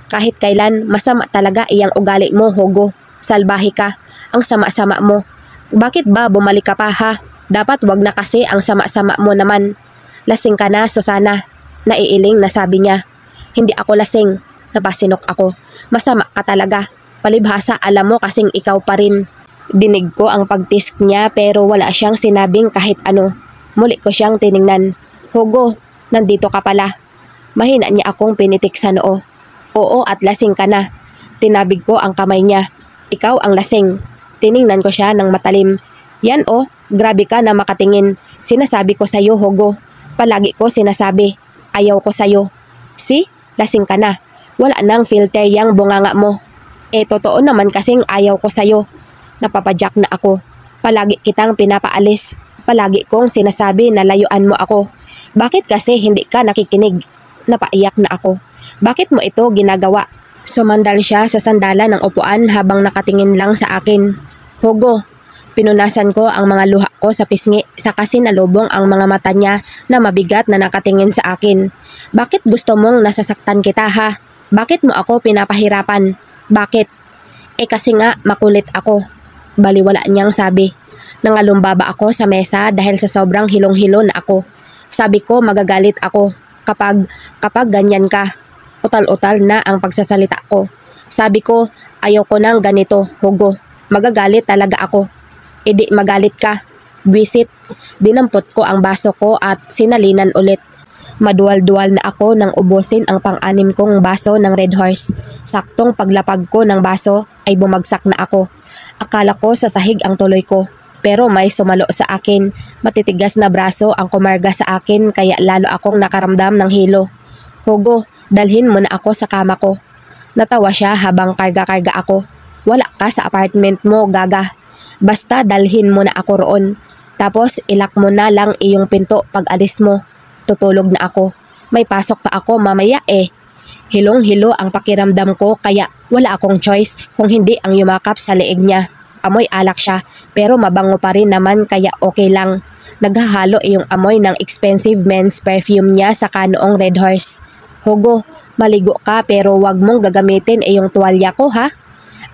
Kahit kailan, masama talaga iyang ugali mo, Hugo. Salbahe ka. Ang sama-sama mo. Bakit ba bumalik ka pa ha? Dapat wag na kasi ang sama-sama mo naman. Lasing ka na, Susana. Naiiling na sabi niya. Hindi ako lasing. Napasinok ako. Masama ka talaga. Palibhasa alam mo kasing ikaw pa rin. Dinig ko ang pagtisk niya pero wala siyang sinabing kahit ano. Muli ko siyang tiningnan. Hugo, nandito ka pala. Mahina niya akong pinitik sa noo. Oo at lasing ka na. Tinabig ko ang kamay niya. Ikaw ang lasing. Tiningnan ko siya ng matalim. Yan oh, grabe ka na makatingin. Sinasabi ko sa'yo, Hugo. Palagi ko sinasabi. Ayaw ko sa'yo. Si, lasing ka na. Wala nang filter yang bunganga mo. Totoo naman kasing ayaw ko sa'yo. Napapadyak na ako. Palagi kitang pinapaalis. Palagi kong sinasabi na layuan mo ako. Bakit kasi hindi ka nakikinig? Napaiyak na ako. Bakit mo ito ginagawa? Sumandal siya sa sandalan ng upuan habang nakatingin lang sa akin. Hugo, pinunasan ko ang mga luha ko sa pisngi saka sinalubong ang mga mata niya na mabigat na nakatingin sa akin. Bakit gusto mong nasasaktan kita ha? Bakit mo ako pinapahirapan? Bakit? Kasi nga makulit ako. Baliwala niyang sabi. Nangalumbaba ako sa mesa dahil sa sobrang hilong-hilo na ako. Sabi ko magagalit ako kapag ganyan ka. Utal-utal na ang pagsasalita ko. Sabi ko ayaw ko nang ganito, Hugo. Magagalit talaga ako. Di magalit ka. Bisit. Dinampot ko ang baso ko at sinalinan ulit. Madual-dual na ako nang ubusin ang pang-anim kong baso ng Red Horse. Saktong paglapag ko ng baso ay bumagsak na ako. Akala ko sa sahig ang tuloy ko. Pero may sumalo sa akin. Matitigas na braso ang kumarga sa akin kaya lalo akong nakaramdam ng hilo. Hugo, dalhin mo na ako sa kama ko. Natawa siya habang karga-karga ako. Wala ka sa apartment mo, gaga. Basta dalhin mo na ako roon. Tapos ilak mo na lang iyong pinto pag alis mo. Tutulog na ako. May pasok pa ako mamaya eh. Hilong-hilo ang pakiramdam ko kaya wala akong choice kung hindi ang yumakap sa leeg niya. Amoy alak siya pero mabango pa rin naman kaya okay lang. Naghahalo iyong amoy ng expensive men's perfume niya sa kanoong Red Horse. Hugo, maligo ka pero wag mong gagamitin iyong tuwalya ko ha.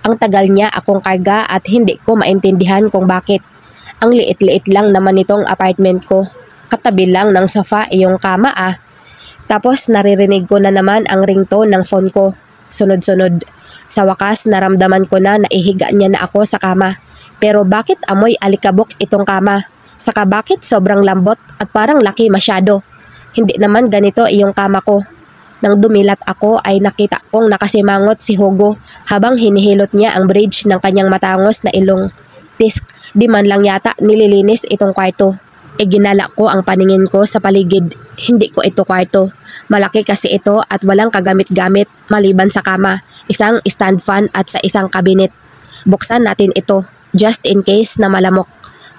Ang tagal niya akong karga at hindi ko maintindihan kung bakit. Ang liit-liit lang naman itong apartment ko. Katabi lang ng sofa iyong kama ah. Tapos naririnig ko na naman ang ringtone ng phone ko. Sunod-sunod. Sa wakas naramdaman ko na naihiga niya na ako sa kama. Pero bakit amoy alikabok itong kama? Saka bakit sobrang lambot at parang laki masyado? Hindi naman ganito iyong kama ko. Nang dumilat ako ay nakita kong nakasimangot si Hugo habang hinihilot niya ang bridge ng kanyang matangos na ilong. Tisk, di man lang yata nililinis itong kwarto. Ginala ko ang paningin ko sa paligid. Hindi ko ito kwarto. Malaki kasi ito at walang kagamit-gamit maliban sa kama, isang stand fan at sa isang kabinet. Buksan natin ito, just in case na malamok.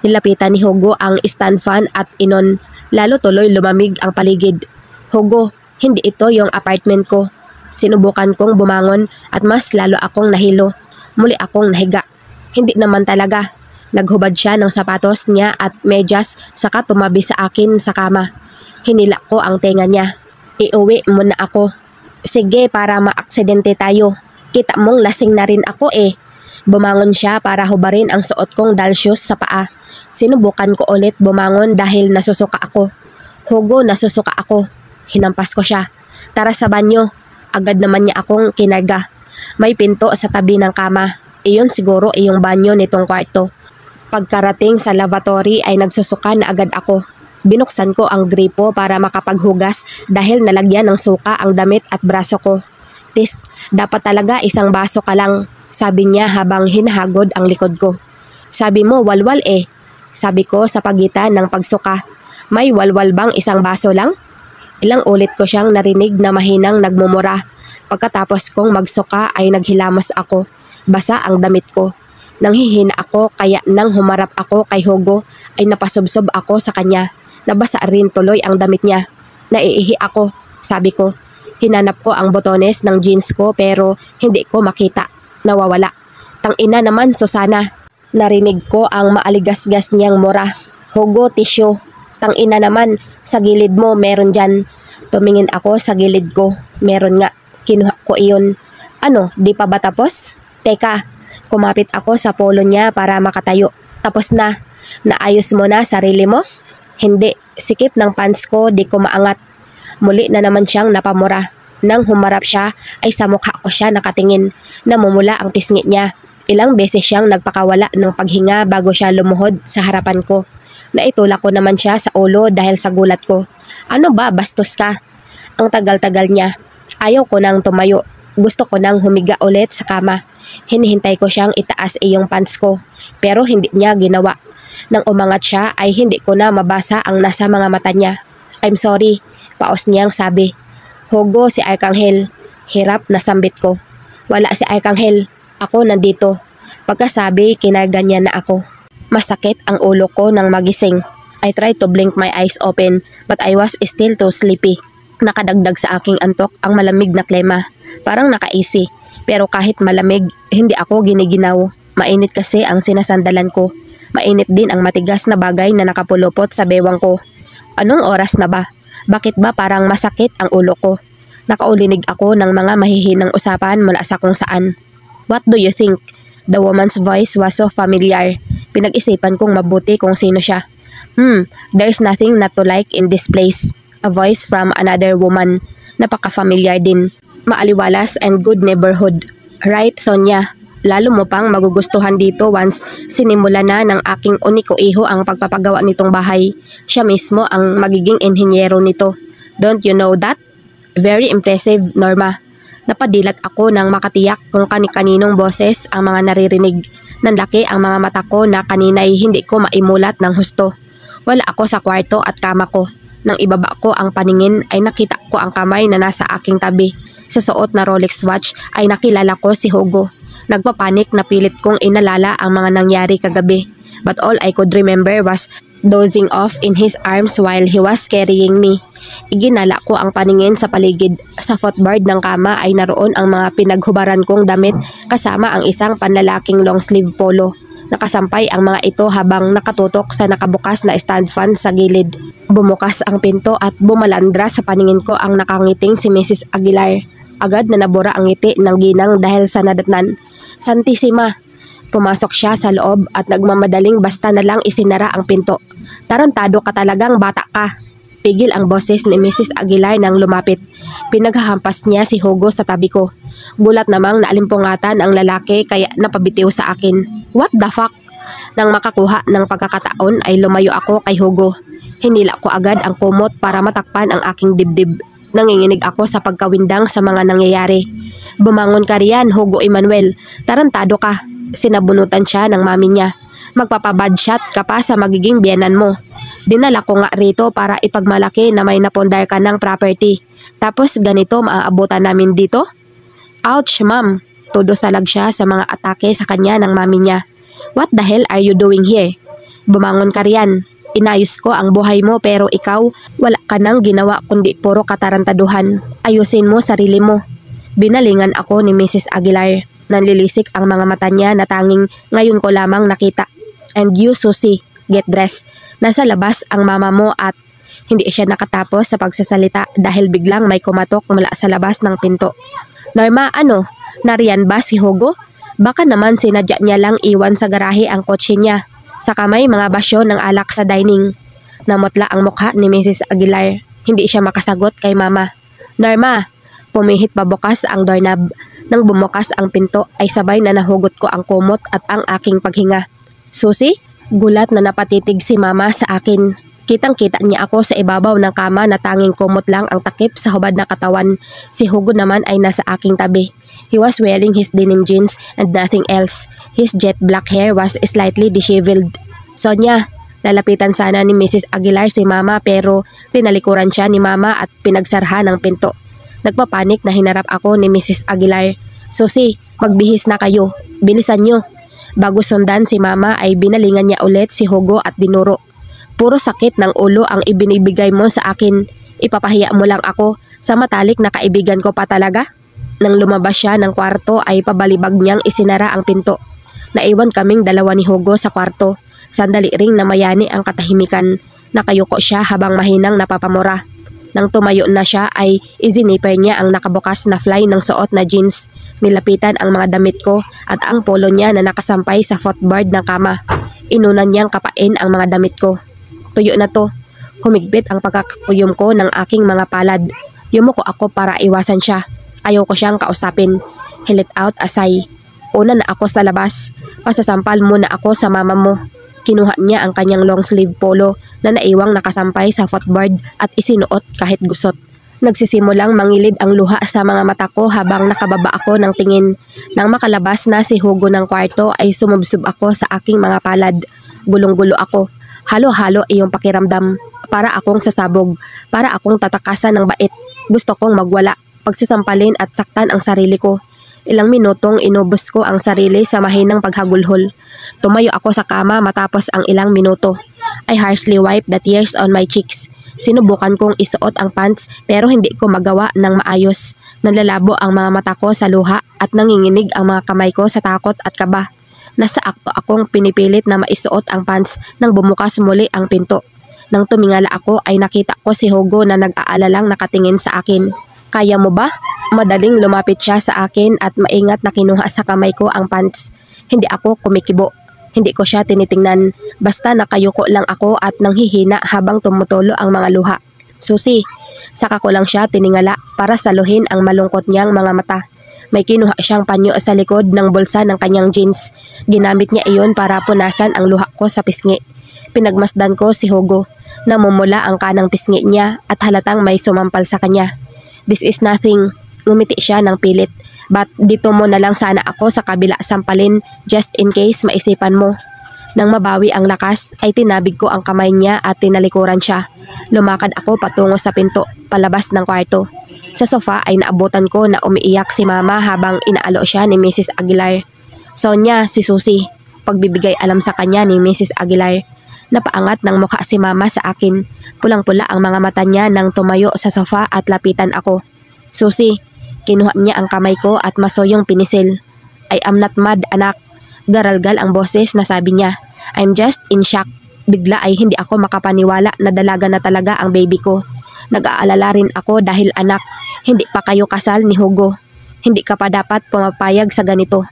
Nilapitan ni Hugo ang stand fan at inon. Lalo tuloy lumamig ang paligid. Hugo, hindi ito yung apartment ko. Sinubukan kong bumangon at mas lalo akong nahilo. Muli akong nahiga. Hindi naman talaga. Naghubad siya ng sapatos niya at medyas saka tumabi sa akin sa kama. Hinila ko ang tenga niya. Iuwi mo na ako. Sige para maaksidente tayo. Kita mong lasing na rin ako eh. Bumangon siya para hubarin ang suot kong dalsyos sa paa. Sinubukan ko ulit bumangon dahil nasusuka ako. Hugo, nasusuka ako. Hinampas ko siya. Tara sa banyo. Agad naman niya akong kinarga. May pinto sa tabi ng kama. Iyon siguro iyong banyo nitong kwarto. Pagkarating sa lavatory ay nagsusuka na agad ako. Binuksan ko ang gripo para makapaghugas dahil nalagyan ng suka ang damit at braso ko. Tis, dapat talaga isang baso ka lang, sabi niya habang hinahagod ang likod ko. Sabi mo walwal eh, sabi ko sa pagitan ng pagsuka. May walwal bang isang baso lang? Ilang ulit ko siyang narinig na mahinang nagmumura. Pagkatapos kong magsuka ay naghilamos ako. Basa ang damit ko. Nanghihina ako kaya nang humarap ako kay Hugo ay napasubsob ako sa kanya. Nabasa rin tuloy ang damit niya. Naiihi ako, sabi ko. Hinanap ko ang botones ng jeans ko pero hindi ko makita. Nawawala. Tangina naman Susana. Narinig ko ang maaligasgas niyang mura. Hugo, tissue. Tangina naman, sa gilid mo meron dyan. Tumingin ako sa gilid ko. Meron nga. Kinuha ko iyon. Ano, di pa ba tapos? Teka. Kumapit ako sa polo niya para makatayo. Tapos na. Naayos mo na sarili mo? Hindi. Sikip ng pants ko, di ko maangat. Muli na naman siyang napamura. Nang humarap siya, ay sa mukha ko siya nakatingin. Namumula ang pisngi niya. Ilang beses siyang nagpakawala ng paghinga bago siya lumuhod sa harapan ko. Naitulak ko naman siya sa ulo dahil sa gulat ko. Ano ba, bastos ka? Ang tagal-tagal niya. Ayaw ko nang tumayo. Gusto ko nang humiga ulit sa kama. Hinihintay ko siyang itaas iyong pants ko, pero hindi niya ginawa. Nang umangat siya ay hindi ko na mabasa ang nasa mga mata niya. I'm sorry, paos niyang sabi. Hugo, si Arcangel. Hirap na sambit ko. Wala si Arcangel, ako nandito. Pagkasabi, kinarga niya na ako. Masakit ang ulo ko nang magising. I tried to blink my eyes open but I was still too sleepy. Nakadagdag sa aking antok ang malamig na klema. Parang naka-AC. Pero kahit malamig, hindi ako giniginaw. Mainit kasi ang sinasandalan ko. Mainit din ang matigas na bagay na nakapulupot sa bewang ko. Anong oras na ba? Bakit ba parang masakit ang ulo ko? Nakaulinig ako ng mga mahihinang usapan mula sa kung saan. What do you think? The woman's voice was so familiar. Pinag-isipan kong mabuti kung sino siya. There's nothing not to like in this place. A voice from another woman. Napaka-familiar din. Maaliwalas and good neighborhood. Right, Sonia? Lalo mo pang magugustuhan dito once sinimula na ng aking uniko iho ang pagpapagawa nitong bahay. Siya mismo ang magiging inhinyero nito. Don't you know that? Very impressive, Norma. Napadilat ako nang makatiyak kung kani-kaninong boses ang mga naririnig. Nanlaki ang mga mata ko na kanina'y hindi ko maimulat ng husto. Wala ako sa kwarto at kama ko. Nang ibaba ko ang paningin ay nakita ko ang kamay na nasa aking tabi. Sa suot na Rolex watch ay nakilala ko si Hugo. Nagpapanik na pilit kong inalala ang mga nangyari kagabi. But all I could remember was dozing off in his arms while he was carrying me. Iginala ko ang paningin sa paligid. Sa footboard ng kama ay naroon ang mga pinaghubaran kong damit kasama ang isang panlalaking long sleeve polo. Nakasampay ang mga ito habang nakatutok sa nakabukas na stand fan sa gilid. Bumukas ang pinto at bumalandra sa paningin ko ang nakangiting si Mrs. Aguilar. Agad na nabura ang ngiti ng ginang dahil sa nadatnan. Santissima! Pumasok siya sa loob at nagmamadaling basta na lang isinara ang pinto. Tarantado ka talagang bata ka. Pigil ang boses ni Mrs. Aguilar nang lumapit. Pinaghahampas niya si Hugo sa tabi ko. Gulat namang naalimpungatan ang lalaki kaya napabitiw sa akin. What the fuck? Nang makakuha ng pagkakataon ay lumayo ako kay Hugo. Hinila ko agad ang kumot para matakpan ang aking dibdib. Nanginginig ako sa pagkawindang sa mga nangyayari. Bumangon ka riyan, Hugo Emmanuel. Tarantado ka. Sinabunutan siya ng mami niya. Magpapabad shot ka pa sa magiging biyenan mo. Dinala ko nga rito para ipagmalaki na may napondar ka ng property. Tapos ganito maaabutan namin dito? Ouch, ma'am. Todo salag siya sa mga atake sa kanya ng mami niya. What the hell are you doing here? Bumangon ka riyan. Inayos ko ang buhay mo pero ikaw, wala ka nang ginawa kundi puro katarantaduhan. Ayusin mo sarili mo. Binalingan ako ni Mrs. Aguilar. Nanlilisik ang mga mata niya na tanging ngayon ko lamang nakita. And you, Susie, get dressed. Nasa labas ang mama mo at hindi siya nakatapos sa pagsasalita dahil biglang may kumatok mula sa labas ng pinto. Norma, ano? Nariyan ba si Hugo? Baka naman sinadya niya lang iwan sa garahe ang kotse niya. Saka may mga basyo ng alak sa dining. Namutla ang mukha ni Mrs. Aguilar. Hindi siya makasagot kay mama. Norma, pumihit pabukas ang doorknob. Nang bumukas ang pinto ay sabay na nahugot ko ang kumot at ang aking paghinga. Susie? Gulat na napatitig si mama sa akin. Kitang-kita niya ako sa ibabaw ng kama na tanging kumot lang ang takip sa hubad na katawan. Si Hugo naman ay nasa aking tabi. He was wearing his denim jeans and nothing else. His jet black hair was slightly disheveled. Sonia, lalapitan sana ni Mrs. Aguilar si mama pero tinalikuran siya ni mama at pinagsarha ng pinto. Nagpapanik na hinarap ako ni Mrs. Aguilar. Susie, magbihis na kayo. Bilisan nyo. Bago sundan si mama ay binalingan niya ulit si Hugo at dinuro. Puro sakit ng ulo ang ibinibigay mo sa akin. Ipapahiya mo lang ako sa matalik na kaibigan ko pa talaga. Nang lumabas siya ng kwarto ay pabalibag niyang isinara ang pinto. Naiwan kaming dalawa ni Hugo sa kwarto. Sandali ring namayani ang katahimikan. Nakayuko siya habang mahinang napapamura. Nang tumayo na siya ay iziniper niya ang nakabukas na fly ng suot na jeans. Nilapitan ang mga damit ko at ang polo niya na nakasampay sa footboard ng kama. Inunan niyang kapain ang mga damit ko. Tuyo na to. Humigpit ang pagkakakuyom ko ng aking mga palad. Yumuko ako para iwasan siya. Ayaw ko siyang kausapin. Hilit out asay. Una na ako sa labas. Pasasampal muna ako sa mama mo. Kinuha niya ang kanyang long sleeve polo na naiwang nakasampay sa footboard at isinuot kahit gusot. Nagsisimulang mangilid ang luha sa mga mata ko habang nakababa ako ng tingin. Nang makalabas na si Hugo ng kwarto ay sumubsob ako sa aking mga palad. Gulong-gulo ako. Halo-halo iyong pakiramdam. Para akong sasabog. Para akong tatakasan ng bait. Gusto kong magwala. Pagsisampalin at saktan ang sarili ko. Ilang minutong inubos ko ang sarili sa mahinang paghagulhol. Tumayo ako sa kama matapos ang ilang minuto. I harshly wiped the tears on my cheeks. Sinubukan kong isuot ang pants pero hindi ko magawa ng maayos. Nanlalabo ang mga mata ko sa luha at nanginginig ang mga kamay ko sa takot at kaba. Nasa akto akong pinipilit na maisuot ang pants nang bumukas muli ang pinto. Nang tumingala ako ay nakita ko si Hugo na nag-aalalang nakatingin sa akin. Kaya mo ba? Madaling lumapit siya sa akin at maingat na kinuha sa kamay ko ang pants. Hindi ako kumikibo. Hindi ko siya tinitingnan. Basta nakayuko lang ako at nanghihina habang tumutulo ang mga luha. Susie, saka ko lang siya tiningala para saluhin ang malungkot niyang mga mata. May kinuha siyang panyo sa likod ng bulsa ng kanyang jeans. Ginamit niya iyon para punasan ang luha ko sa pisngi. Pinagmasdan ko si Hugo. Namumula ang kanang pisngi niya at halatang may sumampal sa kanya. This is nothing. Ngumiti siya ng pilit. But dito mo na lang sana ako sa kabila sampalin just in case maisipan mo. Nang mabawi ang lakas ay tinabig ko ang kamay niya at tinalikuran siya. Lumakad ako patungo sa pinto, palabas ng kwarto. Sa sofa ay naabutan ko na umiiyak si Mama habang inaalo siya ni Mrs. Aguilar. Sonia, si Susie. Pagbibigay alam sa kanya ni Mrs. Aguilar. Napaangat ng mukha si Mama sa akin. Pulang-pula ang mga mata niya nang tumayo sa sofa at lapitan ako. Susie, kinuha niya ang kamay ko at masoyong pinisil. I am not mad, anak. Garalgal ang boses na sabi niya. I'm just in shock. Bigla ay hindi ako makapaniwala na dalaga na talaga ang baby ko. Nag-aalala rin ako dahil anak, hindi pa kayo kasal ni Hugo. Hindi ka pa dapat pumapayag sa ganito.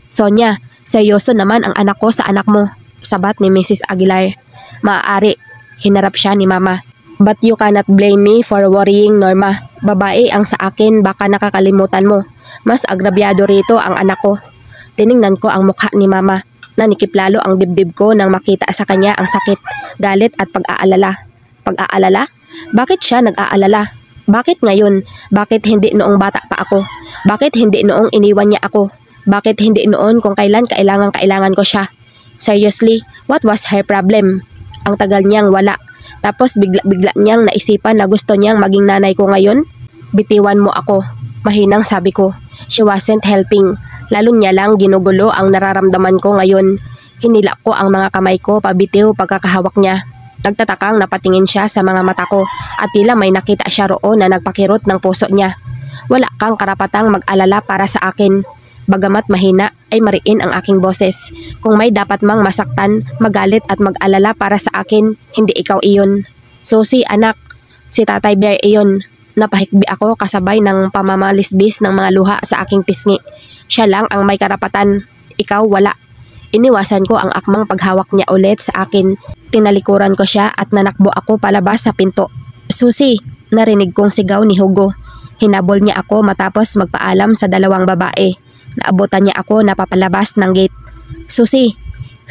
Sonia, seryoso naman ang anak ko sa anak mo, sabat ni Mrs. Aguilar. Maaari, hinarap siya ni Mama. But you cannot blame me for worrying, Norma. Babae ang sa akin, baka nakakalimutan mo. Mas agrabyado rito ang anak ko. Tiningnan ko ang mukha ni Mama. Nanikip lalo ang dibdib ko nang makita sa kanya ang sakit, galit at pag-aalala. Pag-aalala? Bakit siya nag-aalala? Bakit ngayon? Bakit hindi noong bata pa ako? Bakit hindi noong iniwan niya ako? Bakit hindi noon kung kailan kailangan ko siya? Seriously, what was her problem? Ang tagal niyang wala. Tapos bigla niyang naisipan na gusto niyang maging nanay ko ngayon? Bitiwan mo ako. Mahinang sabi ko. She wasn't helping. Lalo niya lang ginugulo ang nararamdaman ko ngayon. Hinila ko ang mga kamay ko pabitiw pagkakahawak niya. Nagtatakang napatingin siya sa mga mata ko at tila may nakita siya roon na nagpakirot ng puso niya. Wala kang karapatang mag-alala para sa akin. Bagamat mahina ay mariin ang aking boses. Kung may dapat mang masaktan, magalit at mag-alala para sa akin, hindi ikaw iyon. Susie, anak, si Tatay Bear iyon. Napahikbi ako kasabay ng pamamalisbis ng mga luha sa aking pisngi. Siya lang ang may karapatan, ikaw wala. Iniwasan ko ang akmang paghawak niya ulit sa akin. Tinalikuran ko siya at nanakbo ako palabas sa pinto. Susie, narinig kong sigaw ni Hugo. Hinabol niya ako matapos magpaalam sa dalawang babae. Naabutan niya ako na papalabas ng gate. Susie,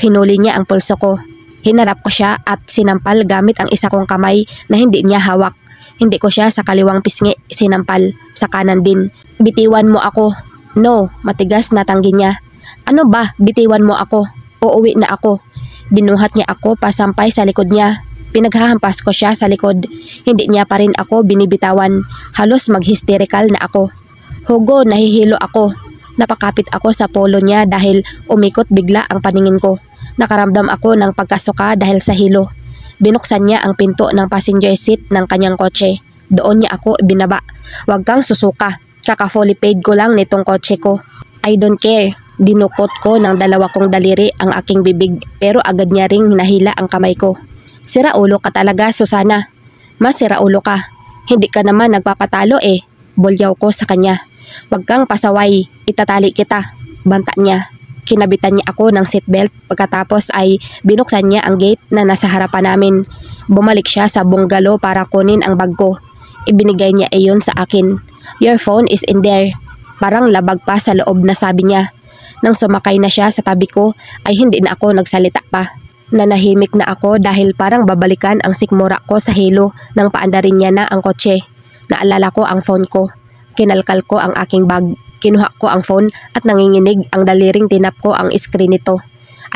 hinuli niya ang pulso ko. Hinarap ko siya at sinampal gamit ang isa kong kamay na hindi niya hawak. Hindi ko siya sa kaliwang pisngi sinampal, sa kanan din. Bitiwan mo ako. No, matigas na tanggi niya. Ano ba, bitiwan mo ako? Uuwi na ako. Binuhat niya ako pasampay sa likod niya. Pinaghahampas ko siya sa likod. Hindi niya pa rin ako binibitawan. Halos mag-hysterical na ako. Hugo, nahihilo ako. Napakapit ako sa polo niya dahil umikot bigla ang paningin ko. Nakaramdam ako ng pagkasuka dahil sa hilo. Binuksan niya ang pinto ng passenger seat ng kanyang kotse. Doon niya ako binaba. Huwag kang susuka. Kaka-fully paid ko lang nitong kotse ko. I don't care. Dinukot ko ng dalawa kong daliri ang aking bibig pero agad niya ring hinahila ang kamay ko. Siraulo ka talaga, Susana. Mas siraulo ka. Hindi ka naman nagpapatalo eh. Bulyaw ko sa kanya. Huwag kang pasaway. Itatali kita. Banta niya. Kinabitan niya ako ng seatbelt pagkatapos ay binuksan niya ang gate na nasa harapan namin. Bumalik siya sa bungalow para kunin ang bag ko. Ibinigay niya iyon sa akin. Your phone is in there. Parang labag pa sa loob na sabi niya. Nang sumakay na siya sa tabi ko ay hindi na ako nagsalita pa. Nanahimik na ako dahil parang babalikan ang sikmura ko sa hilo nang paandarin niya na ang kotse. Naalala ko ang phone ko. Kinalkal ko ang aking bag. Kinuha ko ang phone at nanginginig ang daliring tinap ko ang screen nito.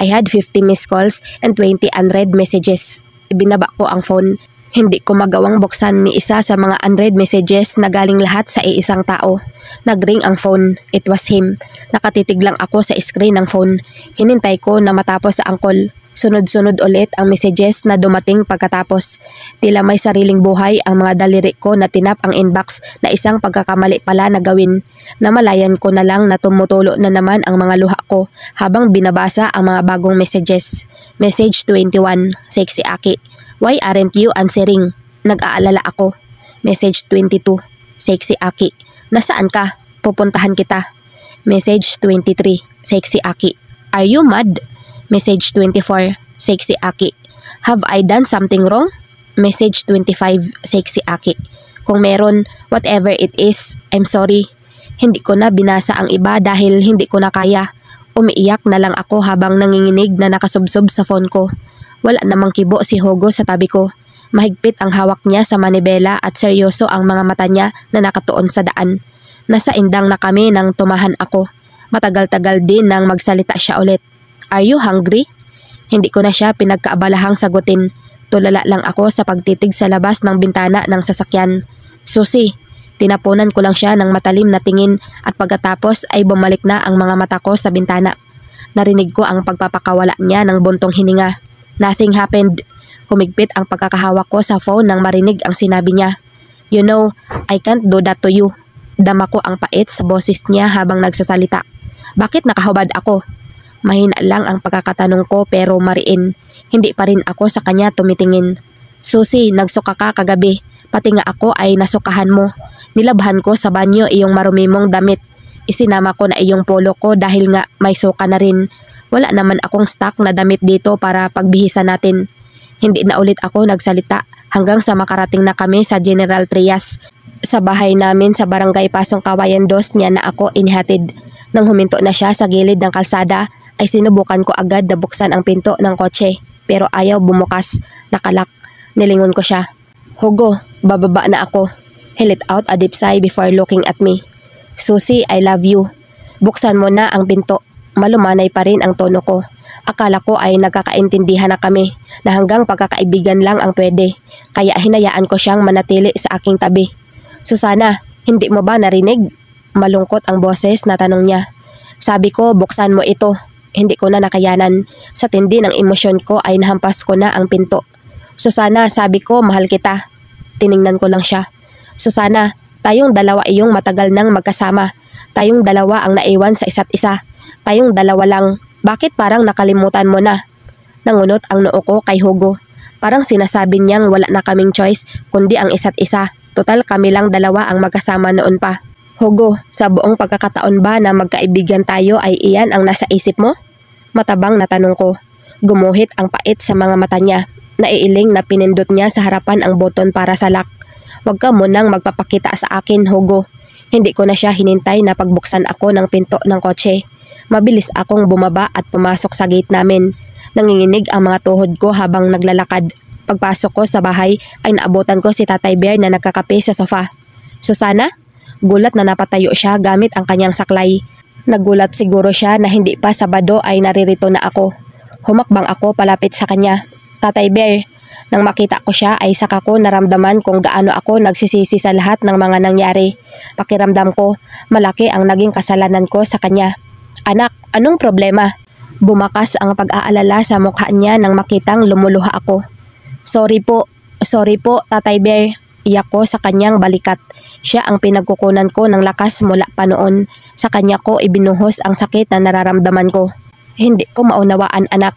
I had 50 missed calls and 20 unread messages. Ibinaba ko ang phone. Hindi ko magawang buksan ni isa sa mga unread messages na galing lahat sa iisang tao. Nagring ang phone. It was him. Nakatitig lang ako sa screen ng phone. Hinintay ko na matapos ang call. Sunod-sunod ulit ang messages na dumating pagkatapos. Tila may sariling buhay ang mga daliri ko na tinap ang inbox na isang pagkakamali pala na gawin. Namalayan ko na lang na tumutulo na naman ang mga luha ko habang binabasa ang mga bagong messages. Message 21, Sexy Aki. Why aren't you answering? Nag-aalala ako. Message 22, Sexy Aki. Nasaan ka? Pupuntahan kita. Message 23, Sexy Aki. Are you mad? Message 24, Sexy Aki. Have I done something wrong? Message 25, Sexy Aki. Kung meron, whatever it is, I'm sorry. Hindi ko na binasa ang iba dahil hindi ko na kaya. Umiiyak na lang ako habang nanginginig na nakasubsob sa phone ko. Wala namang kibo si Hugo sa tabi ko. Mahigpit ang hawak niya sa manibela at seryoso ang mga mata niya na nakatuon sa daan. Nasa indang na kami nang tumahan ako. Matagal-tagal din nang magsalita siya ulit. Are you hungry? Hindi ko na siya pinagkaabalahang sagutin. Tulala lang ako sa pagtitig sa labas ng bintana ng sasakyan. Susi, tinapunan ko lang siya ng matalim na tingin at pagkatapos ay bumalik na ang mga mata ko sa bintana. Narinig ko ang pagpapakawala niya ng buntong hininga. Nothing happened. Humigpit ang pagkakahawak ko sa phone nang marinig ang sinabi niya. You know, I can't do that to you. Dama ko ang pait sa boses niya habang nagsasalita. Bakit nakahubad ako? Mahina lang ang pagkakatanong ko pero mariin. Hindi pa rin ako sa kanya tumitingin. Susi, nagsuka ka kagabi. Pati nga ako ay nasukahan mo. Nilabhan ko sa banyo iyong marumi mong damit. Isinama ko na iyong polo ko dahil nga may suka na rin. Wala naman akong stock na damit dito para pagbihisan natin. Hindi na ulit ako nagsalita hanggang sa makarating na kami sa General Trias. Sa bahay namin sa barangay Pasong Kawayan 2 niya na ako inihatid. Nang huminto na siya sa gilid ng kalsada ay sinubukan ko agad na buksan ang pinto ng kotse. Pero ayaw bumukas, nakalak. Nilingon ko siya. Hugo, bababa na ako. He let out a deep sigh before looking at me. Susi, I love you. Buksan mo na ang pinto. Malumanay pa rin ang tono ko. Akala ko ay nagkakaintindihan na kami na hanggang pagkakaibigan lang ang pwede. Kaya hinayaan ko siyang manatili sa aking tabi. Susana, hindi mo ba narinig? Malungkot ang boses na tanong niya. Sabi ko, buksan mo ito. Hindi ko na nakayanan. Sa tindi ng emosyon ko ay nahampas ko na ang pinto. Susana, sabi ko, mahal kita. Tiningnan ko lang siya. Susana, tayong dalawa iyong matagal nang magkasama. Tayong dalawa ang naiwan sa isa't isa. Tayong dalawa lang. Bakit parang nakalimutan mo na? Nangunot ang noo ko kay Hugo. Parang sinasabi niyang wala na kaming choice kundi ang isa't isa. Total kami lang dalawa ang magkasama noon pa. Hugo, sa buong pagkakataon ba na magkaibigan tayo ay iyan ang nasa isip mo? Matabang na tanong ko. Gumuhit ang pait sa mga mata niya. Naiiling na pinindot niya sa harapan ang button para sa lock. Huwag ka munang magpapakita sa akin, Hugo. Hindi ko na siya hinintay na pagbuksan ako ng pinto ng kotse. Mabilis akong bumaba at pumasok sa gate namin. Nanginginig ang mga tuhod ko habang naglalakad. Pagpasok ko sa bahay ay naabutan ko si Tatay Bear na nagkakape sa sofa. Susana? Gulat na napatayo siya gamit ang kanyang saklay. Nagulat siguro siya na hindi pa Sabado ay naririto na ako. Humakbang ako palapit sa kanya. Tatay Bear, nang makita ko siya ay saka ko naramdaman kung gaano ako nagsisisi sa lahat ng mga nangyari. Pakiramdam ko, malaki ang naging kasalanan ko sa kanya. Anak, anong problema? Bumakas ang pag-aalala sa mukha niya nang makitang lumuluha ako. Sorry po, Tatay Bear. Iyak ko sa kanyang balikat. Siya ang pinagkukunan ko ng lakas mula pa noon. Sa kanya ko ibinuhos ang sakit na nararamdaman ko. Hindi ko maunawaan, anak.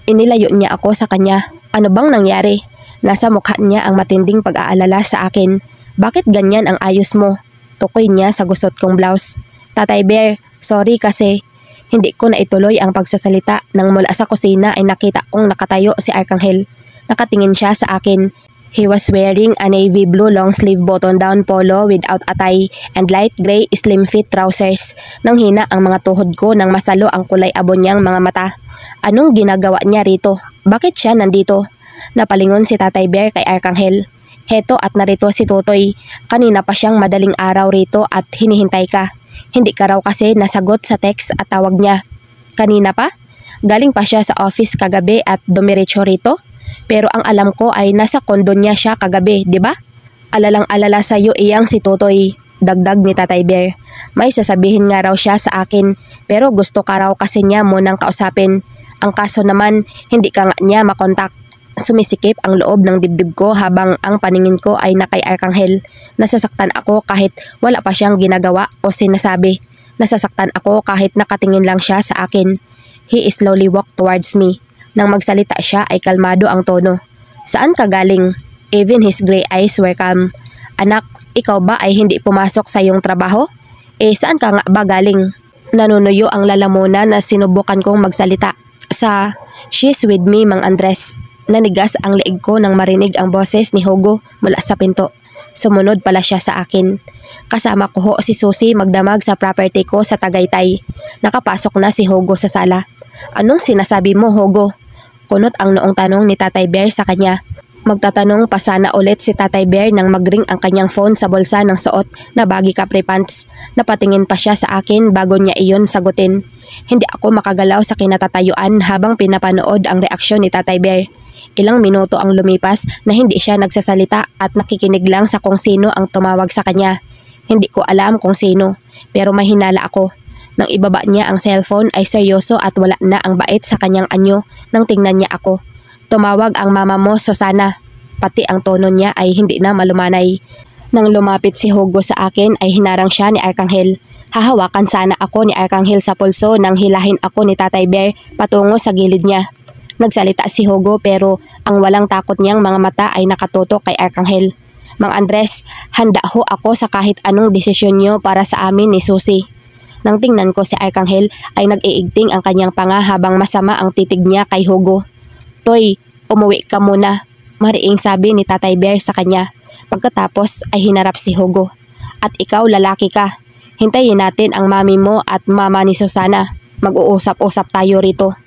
Inilayo niya ako sa kanya. Ano bang nangyari? Nasa mukha niya ang matinding pag-aalala sa akin. Bakit ganyan ang ayos mo? Tukoy niya sa gusot kong blouse. Tatay Bear, sorry kasi hindi ko na ituloy ang pagsasalita nang mula sa kusina ay nakita kong nakatayo si Arkanghel. Nakatingin siya sa akin. He was wearing a navy blue long sleeve button down polo without a tie and light gray slim fit trousers. Nang hina ang mga tuhod ko nang masalo ang kulay abo niyang mga mata. Anong ginagawa niya rito? Bakit siya nandito? Napalingon si Tatay Bear kay Arkanghel. Heto at narito si Totoy. Kanina pa siyang madaling araw rito at hinihintay ka. Hindi ka raw kasi nasagot sa text at tawag niya. Kanina pa? Galing pa siya sa office kagabi at dumiretso rito? Pero ang alam ko ay nasa kondo niya siya kagabi, di ba? Alalang-alala sa iyo iyang si Totoy, dagdag ni Tatay Bear. May sasabihin nga raw siya sa akin, pero gusto ka raw kasi niya munang kausapin. Ang kaso naman, hindi ka nga niya makontak. Sumisikip ang loob ng dibdib ko habang ang paningin ko ay na kay Arkanghel. Nasasaktan ako kahit wala pa siyang ginagawa o sinasabi. Nasasaktan ako kahit nakatingin lang siya sa akin. He slowly walked towards me. Nang magsalita siya ay kalmado ang tono. Saan ka galing? Even his gray eyes were calm. Anak, ikaw ba ay hindi pumasok sa iyong trabaho? Saan ka nga ba galing? Nanunuyo ang lalamuna na sinubukan kong magsalita. She's with me, Mang Andres. Nanigas ang leeg ko nang marinig ang boses ni Hugo mula sa pinto. Sumunod pala siya sa akin. Kasama ko ho si Susi magdamag sa property ko sa Tagaytay. Nakapasok na si Hugo sa sala. Anong sinasabi mo, Hugo? Kunot ang noong tanong ni Tatay Bear sa kanya. Magtatanong pa sana ulit si Tatay Bear nang magring ang kanyang phone sa bulsa ng suot na baggy capri pants. Napatingin pa siya sa akin bago niya iyon sagutin. Hindi ako makagalaw sa kinatatayuan habang pinapanood ang reaksyon ni Tatay Bear. Ilang minuto ang lumipas na hindi siya nagsasalita at nakikinig lang sa kung sino ang tumawag sa kanya. Hindi ko alam kung sino, pero may hinala ako. Nang ibaba niya ang cellphone ay seryoso at wala na ang bait sa kanyang anyo nang tingnan niya ako. Tumawag ang mama mo, Susana. Pati ang tono niya ay hindi na malumanay. Nang lumapit si Hugo sa akin ay hinarang siya ni Arkanghel. Hahawakan sana ako ni Arkanghel sa pulso nang hilahin ako ni Tatay Bear patungo sa gilid niya. Nagsalita si Hugo pero ang walang takot niyang mga mata ay nakatutok kay Arkanghel. Mang Andres, handa ho ako sa kahit anong desisyon niyo para sa amin ni Susie. Nang tingnan ko si Arkanghel ay nag-iigting ang kanyang panga habang masama ang titig niya kay Hugo. Toy, umuwi ka muna, mariing sabi ni Tatay Bear sa kanya. Pagkatapos ay hinarap si Hugo. At ikaw lalaki ka. Hintayin natin ang mami mo at mama ni Susana. Mag-uusap-usap tayo rito.